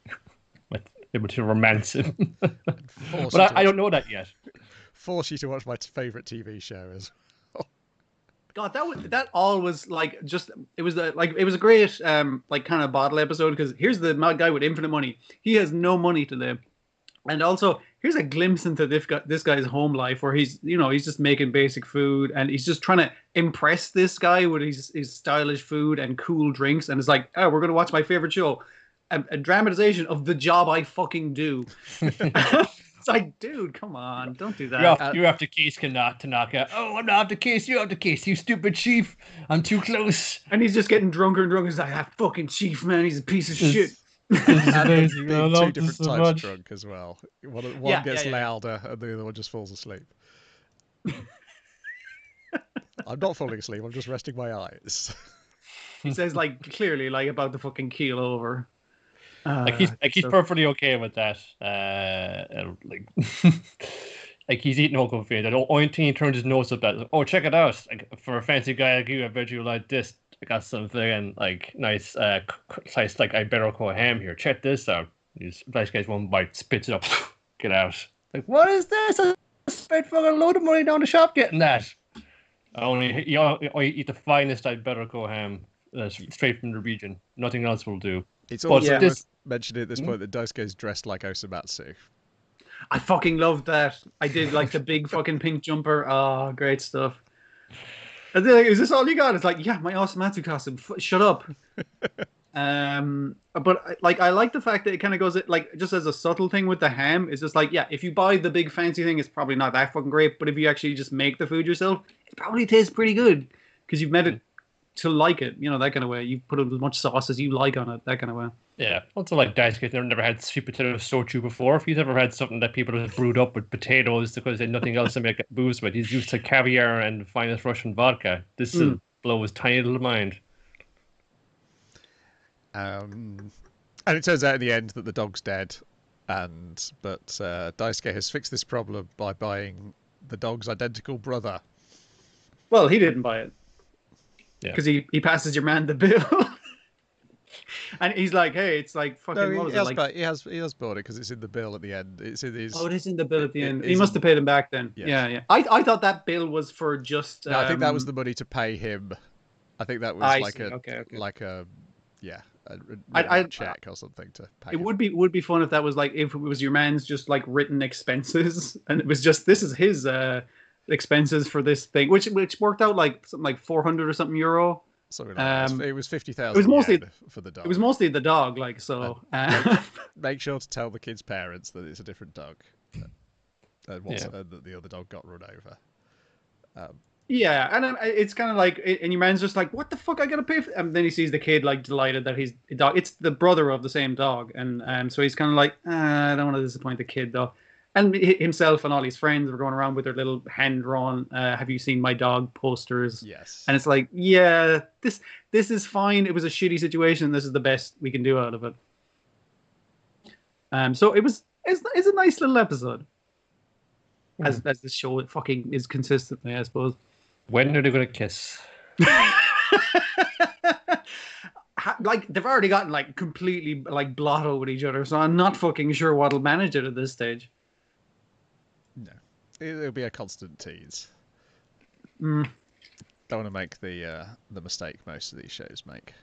[SPEAKER 1] able to romance him. But I don't know that yet.
[SPEAKER 2] Force you to watch my favorite TV show as well.
[SPEAKER 3] God, that all was like it was a great kind of bottle episode, because here's the guy with infinite money. He has no money to live, and also here's a glimpse into this guy's home life, where he's just making basic food, and he's just trying to impress this guy with his stylish food and cool drinks, and it's like, oh, we're gonna watch my favorite show, a dramatization of the job I fucking do. It's like, dude, come on, don't do that.
[SPEAKER 1] You have the case to knock out. Oh, I'm not the case. You have the case. You stupid chief. I'm too close.
[SPEAKER 3] And he's just getting drunker and drunker. He's like, that fucking chief, man. He's a piece of shit.
[SPEAKER 2] And being 2 different types of drunk as well. One gets louder and the other one just falls asleep. I'm not falling asleep. I'm just resting my eyes.
[SPEAKER 3] He says, clearly, about to fucking keel over.
[SPEAKER 1] He's perfectly okay with that. like he's eating Uncle Finn. And Ointine turns his nose up at, like, oh, check it out. Like, for a fancy guy like you, I bet you like this. I got something and like nice sliced like Iberico ham here. Check this out. These nice guys one bite, spits it up, get out. Like, what is this? I spent fucking load of money down the shop getting that. I eat the finest Iberico ham straight from the region. Nothing else will do.
[SPEAKER 2] It's also
[SPEAKER 1] this
[SPEAKER 2] mentioned at this point that Daisuke's dressed like Osamatsu.
[SPEAKER 3] I fucking loved that. I did like the big fucking pink jumper. Oh, great stuff. And they're like, is this all you got? It's like, yeah, my Osamatsu costume. Shut up. But like, I like the fact that it kind of goes like just as a subtle thing with the ham. It's just like, yeah, if you buy the big fancy thing, it's probably not that fucking great. But if you actually just make the food yourself, it probably tastes pretty good because you've made it to like it. You know, that kind of way. You put as much sauce as you like on it. That kind of way.
[SPEAKER 1] Yeah, also like Daisuke's never had sweet potato soju before. If he's ever had something that people have brewed up with potatoes because they had nothing else to make booze with, he's used to caviar and finest Russian vodka. This will blow his tiny little mind.
[SPEAKER 2] And it turns out in the end that the dog's dead, but Daisuke has fixed this problem by buying the dog's identical brother.
[SPEAKER 3] Well, he didn't buy it.
[SPEAKER 1] Yeah,
[SPEAKER 3] because he passes your man the bill. And he's like, "Hey, it's like fucking."
[SPEAKER 2] No,
[SPEAKER 3] what was it like?
[SPEAKER 2] he has bought it because it's in the bill at the end. It's in his.
[SPEAKER 3] Oh, it is in the bill at the end. He must have paid him back then.
[SPEAKER 2] Yeah.
[SPEAKER 3] Yeah. I thought that bill was for just.
[SPEAKER 2] No, I think that was the money to pay him. I think that was like a check or something to pay.
[SPEAKER 3] It would be fun if that was like if it was your man's just like written expenses and it was just this is his expenses for this thing, which worked out like something like 400 or something euro.
[SPEAKER 2] Something like that. It was 50,000.
[SPEAKER 3] It was mostly
[SPEAKER 2] for the dog.
[SPEAKER 3] It was mostly the dog, like so.
[SPEAKER 2] Make sure to tell the kids' parents that it's a different dog, and that the other dog got run over.
[SPEAKER 3] Yeah, and it's kind of like, and your man's just like, "What the fuck? I gotta pay for." And then he sees the kid like delighted that he's a dog. It's the brother of the same dog, and so he's kind of like, "I don't want to disappoint the kid, though." And himself and all his friends were going around with their little hand-drawn "Have you seen my dog?" posters.
[SPEAKER 2] Yes. And
[SPEAKER 3] it's like, yeah, this is fine. It was a shitty situation. This is the best we can do out of it. So it's a nice little episode. As this show fucking is consistently, I suppose.
[SPEAKER 1] When are they going to kiss?
[SPEAKER 3] Like they've already gotten like completely like blotto with each other, so I'm not fucking sure what'll manage it at this stage.
[SPEAKER 2] No, it'll be a constant tease.
[SPEAKER 3] Don't
[SPEAKER 2] want to make the mistake most of these shows make.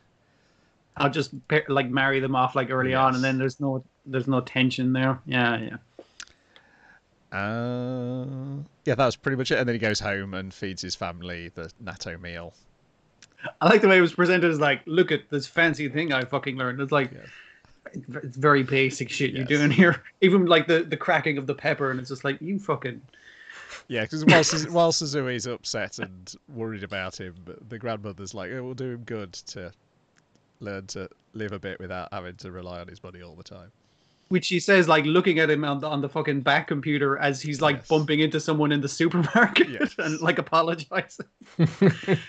[SPEAKER 3] I'll just like marry them off like early on, and then there's no tension there. Yeah.
[SPEAKER 2] Yeah, that was pretty much it. And then he goes home and feeds his family the natto meal.
[SPEAKER 3] I like the way it was presented as like, look at this fancy thing I fucking learned. It's like, it's very basic shit you're doing here. Even like the cracking of the pepper, and it's just like, you fucking...
[SPEAKER 2] Yeah, because while Suzui's upset and worried about him, the grandmother's like, it will do him good to learn to live a bit without having to rely on his money all the time.
[SPEAKER 3] Which he says, like, looking at him on the fucking back computer as he's, like, bumping into someone in the supermarket and, like, apologizing. And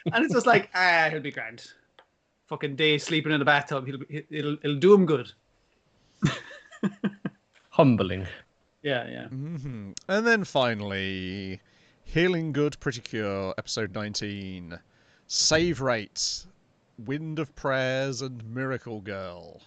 [SPEAKER 3] it's just like, he'll be grand. Fucking day sleeping in the bathtub. It'll do him good.
[SPEAKER 1] Humbling.
[SPEAKER 3] Yeah.
[SPEAKER 2] Mm-hmm. And then finally, Healing Good, Pretty Cure, episode 19. Save rates, Wind of Prayers, and Miracle Girl.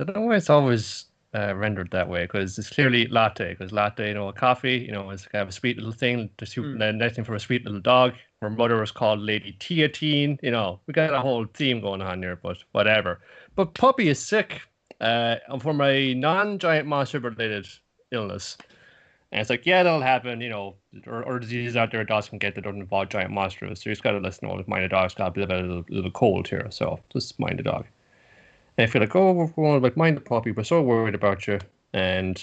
[SPEAKER 1] I don't know why it's always rendered that way, because it's clearly latte. Because latte, coffee, is kind of a sweet little thing. Nice thing for a sweet little dog. Her mother was called Lady Teatine. We got a whole theme going on here, but whatever. But puppy is sick from a non-giant monster related illness. And it's like, yeah, that'll happen, or diseases out there dogs can get that don't involve giant monsters. So you just got to listen, mind the dog's got a bit of a little cold here, so just mind the dog. And I feel like, we're going to mind the puppy, we're so worried about you. And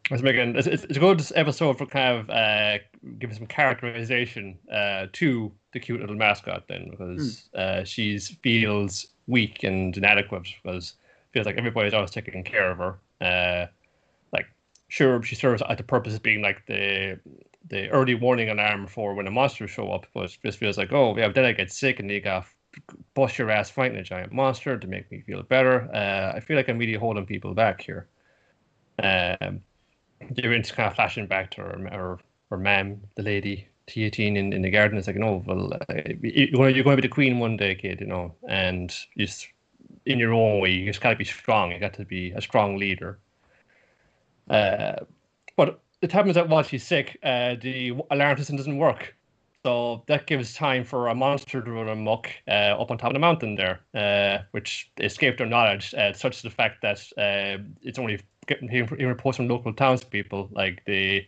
[SPEAKER 1] it's a good episode for kind of giving some characterization to the cute little mascot then, because she feels weak and inadequate, because it feels like everybody's always taking care of her. Sure, she serves at the purpose of being like the early warning alarm for when the monsters show up, but it just feels like, then I get sick and you got bust your ass fighting a giant monster to make me feel better. I feel like I'm really holding people back here. you're into kind of flashing back to her ma'am, the lady T18 in the garden. It's like, no, well, you're going to be the queen one day, kid, and you just in your own way, you just got to be strong. You got to be a strong leader. But it happens that while she's sick, the alarm system doesn't work. So that gives time for a monster to run amok up on top of the mountain there, which escaped their knowledge, such as the fact that it's only hearing reports from local townspeople, like they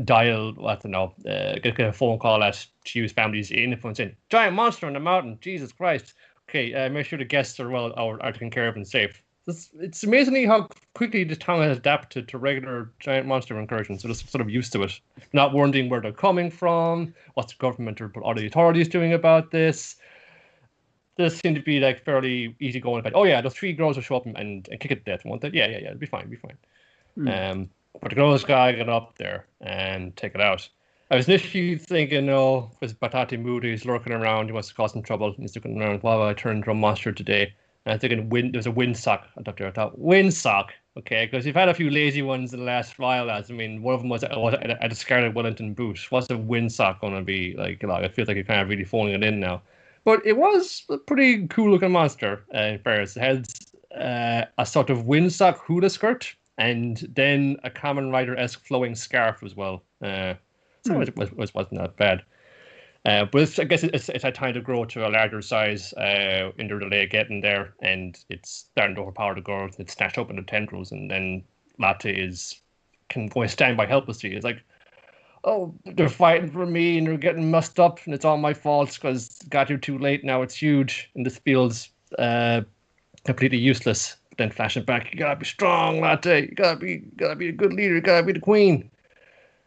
[SPEAKER 1] dial, I don't know, get a phone call at Chiu's family's inn and saying, giant monster on the mountain, Jesus Christ. Okay, make sure the guests are well are taken care of and safe. It's amazingly how quickly the town has adapted to regular giant monster incursions. So they're sort of used to it, not wondering where they're coming from, what's the government or all the authorities doing about this. This seemed to be like fairly easy going. Like, oh yeah, those 3 girls will show up and kick it to death, won't they? Yeah, it'll be fine, But the girls guy got up there and take it out. I was initially thinking, oh, because Batati Moody is lurking around, he wants to cause some trouble. He's looking around, why will I turn into a monster today? And I'm thinking there's a windsock up there. I thought, windsock, okay, because you've had a few lazy ones in the last while, lads. I mean, one of them was a discarded Wellington boot. What's a windsock going to be like? It feels like you're kind of really phoning it in now. But it was a pretty cool looking monster, in fairness. It had a sort of windsock hula skirt and then a Kamen Rider-esque flowing scarf as well. So it wasn't that bad. But I guess it's had time to grow to a larger size in the delay getting there, and it's starting to overpower the girls. It's snatched up in the tendrils, and then Latte can go and stand by helplessly. It's like, oh, they're fighting for me, and they're getting messed up, and it's all my fault because got here too late. Now it's huge, and this feels completely useless. But then flashing back, you gotta be strong, Latte. You gotta be a good leader. You gotta be the queen.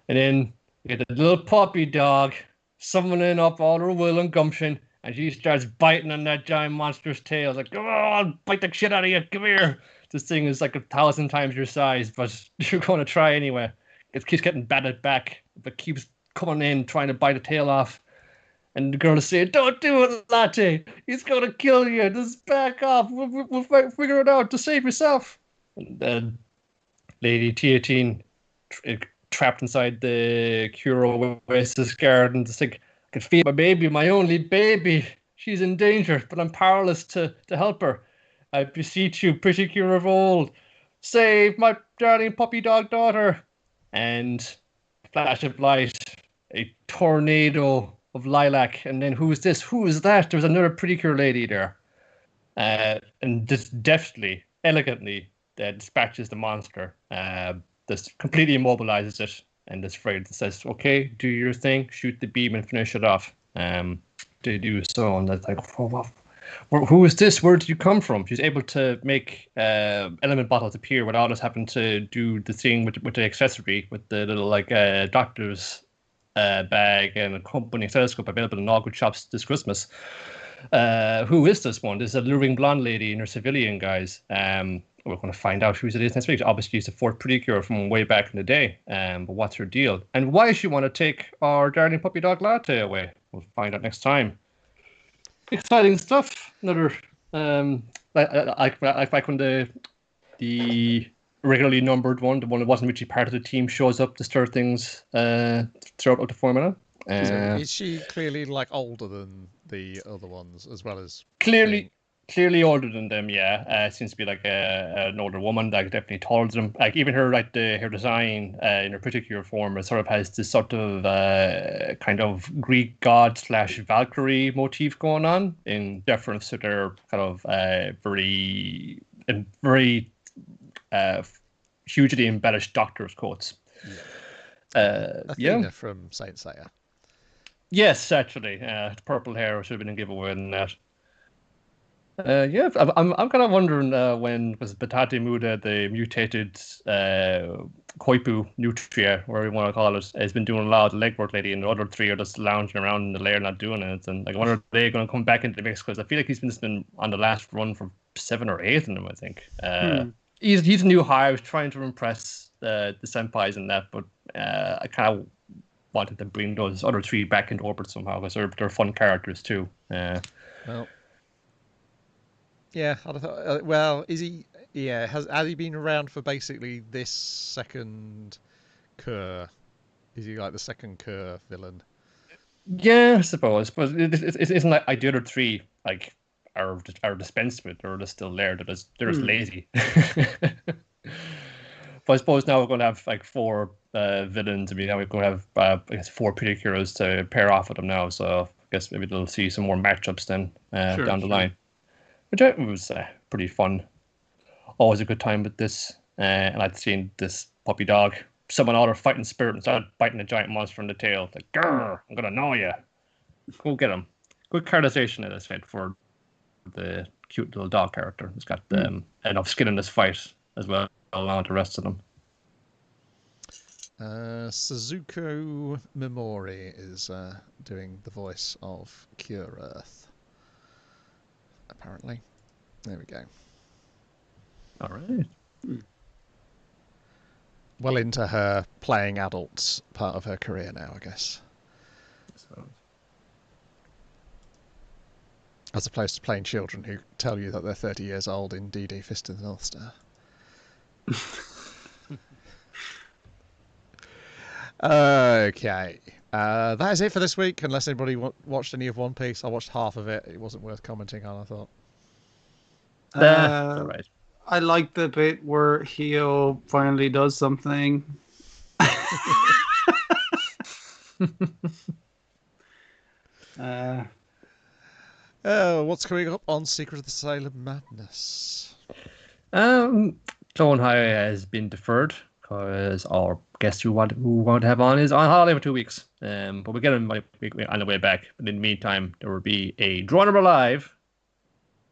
[SPEAKER 1] And then you get the little puppy dog summoning up all her will and gumption, and she starts biting on that giant monster's tail. It's like, oh, I'll bite the shit out of you. Come here. This thing is like 1,000 times your size, but you're going to try anyway. It keeps getting batted back, but keeps coming in, trying to bite the tail off. And the girl is saying, don't do it, Latte. He's going to kill you. Just back off. We'll figure it out to save yourself. And then Lady T18 trapped inside the Kuro Oasis garden. Just like, I can feel my baby, my only baby. She's in danger, but I'm powerless to help her. I beseech you, pretty Kuro of old, save my darling puppy dog daughter. And flash of light, a tornado of lilac, and then who is this? Who is that? There was another pretty Kuro lady there. And just deftly, elegantly, dispatches the monster. This completely immobilizes it, and this Freyd says, okay, do your thing, shoot the beam and finish it off. They do so, and that's like, who is this? Where did you come from? She's able to make element bottles appear without us having to do the thing with the accessory, with the little doctor's bag and accompanying telescope available in all good shops this Christmas. Who is this one? This is a luring blonde lady in her civilian guise. We're going to find out who it is next week. Obviously, she's a fourth pretty cure from way back in the day. But what's her deal? And why does she want to take our darling puppy dog Latte away? We'll find out next time. Exciting stuff. Another like back when the regularly numbered one, the one that wasn't really part of the team, shows up to stir things throughout the formula.
[SPEAKER 2] Is she clearly older than the other ones, as well as
[SPEAKER 1] clearly older than them? Yeah, seems to be an older woman, definitely taller than them. Even her her design in her particular form, it sort of has this sort of kind of Greek god / Valkyrie motif going on, in deference to their kind of very hugely embellished doctor's coats.
[SPEAKER 2] Athena from Saint Seiya.
[SPEAKER 1] Yes, actually, purple hair should have been a giveaway than that. I'm kind of wondering when was Batati Muda, the mutated Koipu Nutria, whatever you want to call it, has been doing a lot of legwork lately, and the other 3 are just lounging around in the lair not doing it. And I wonder if they're going to come back into the mix, because I feel like he's been on the last run for 7 or 8 of them, I think. He's a new hire. I was trying to impress the senpais in that, but I kind of wanted to bring those other 3 back into orbit somehow, because they're fun characters too.
[SPEAKER 2] Well, yeah, I'd have thought, well, is he Yeah, has he been around for basically this second Kerr? Is he like the second Kerr villain?
[SPEAKER 1] Yeah, I suppose. But it isn't like the other three like are dispensed with. They're just still there. They're just lazy. But I suppose now we're going to have like four villains. I mean, now we're going to have I guess 4 pretty heroes to pair off with them now. So I guess maybe they'll see some more matchups then down the line, which was pretty fun. Always a good time with this. And I'd seen this puppy dog summon all their fighting spirit and start biting a giant monster in the tail. It's like, grr, I'm gonna gnaw you. Go get him. Good characterization in this fight for the cute little dog character. He's got enough skin in this fight as well along with the rest of them.
[SPEAKER 2] Suzuko Mimori is doing the voice of Cure Earth. Apparently. There we go.
[SPEAKER 1] All right.
[SPEAKER 2] Well into her playing adults part of her career now, I guess. As opposed to playing children who tell you that they're 30 years old in DD Fist of the North Star. Okay. That is it for this week, unless anybody watched any of One Piece. I watched half of it. It wasn't worth commenting on, I thought.
[SPEAKER 1] All right.
[SPEAKER 3] I like the bit where Hio finally does something.
[SPEAKER 2] What's coming up on Secret of the Sailor Madness?
[SPEAKER 1] Clone High has been deferred because our guest who want to have on is on holiday for 2 weeks. But we get him on the way back. But in the meantime, there will be a Draw Number Live.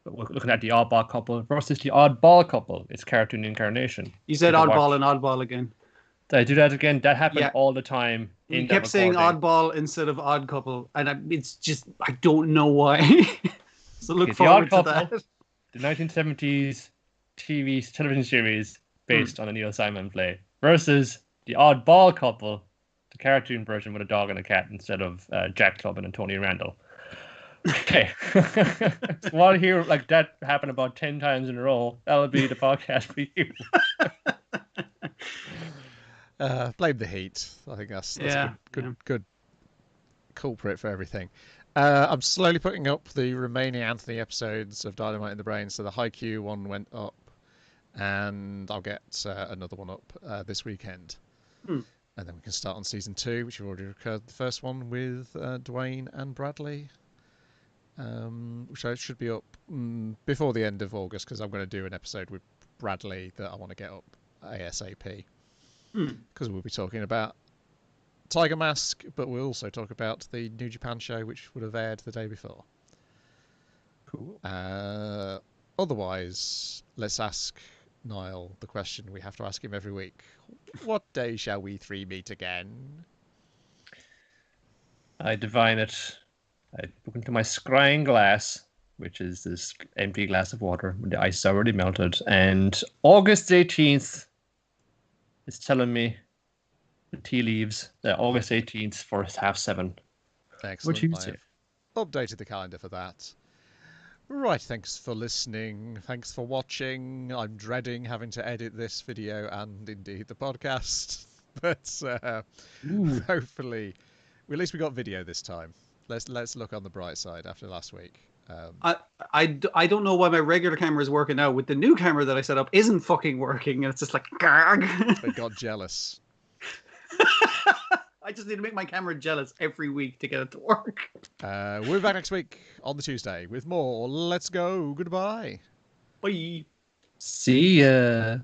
[SPEAKER 1] We're looking at the oddball couple versus the oddball couple. It's cartoon incarnation.
[SPEAKER 3] You said oddball and oddball again.
[SPEAKER 1] Did I do that again? That happened all the time.
[SPEAKER 3] You kept saying oddball instead of odd couple, and it's just I don't know why. So look forward to that.
[SPEAKER 1] The 1970s television series based on a Neil Simon play versus the oddball couple, the cartoon version with a dog and a cat instead of Jack Clubman and Tony Randall. Okay. So while I hear like that happen about 10 times in a row, that'll be the podcast for you.
[SPEAKER 2] Blame the heat. I think that's good culprit for everything. I'm slowly putting up the remaining Anthony episodes of Dynamite in the Brain. So the Haikyuu one went up, and I'll get another one up this weekend. And then we can start on season 2, which we've already recorded the first one with Dwayne and Bradley. Which should be up before the end of August, because I'm going to do an episode with Bradley that I want to get up ASAP. Because we'll be talking about Tiger Mask, but we'll also talk about the New Japan show, which would have aired the day before.
[SPEAKER 1] Cool.
[SPEAKER 2] Otherwise, let's ask Niall the question we have to ask him every week. What day shall we three meet again?
[SPEAKER 1] I divine it. I look into my scrying glass, which is this empty glass of water with the ice already melted, and August 18th is telling me the tea leaves that August 18th for 7:30.
[SPEAKER 2] Excellent.
[SPEAKER 1] What you say?
[SPEAKER 2] Updated the calendar for that. Right, thanks for listening. Thanks for watching. I'm dreading having to edit this video and indeed the podcast, but hopefully, at least we got video this time. Let's look on the bright side after last week.
[SPEAKER 3] I don't know why my regular camera is working now. With the new camera that I set up isn't fucking working, and it's just like gag.
[SPEAKER 2] I got jealous.
[SPEAKER 3] I just need to make my camera jealous every week to get it to work.
[SPEAKER 2] We'll be back next week on the Tuesday with more Let's Go. Goodbye.
[SPEAKER 3] Bye.
[SPEAKER 1] See ya.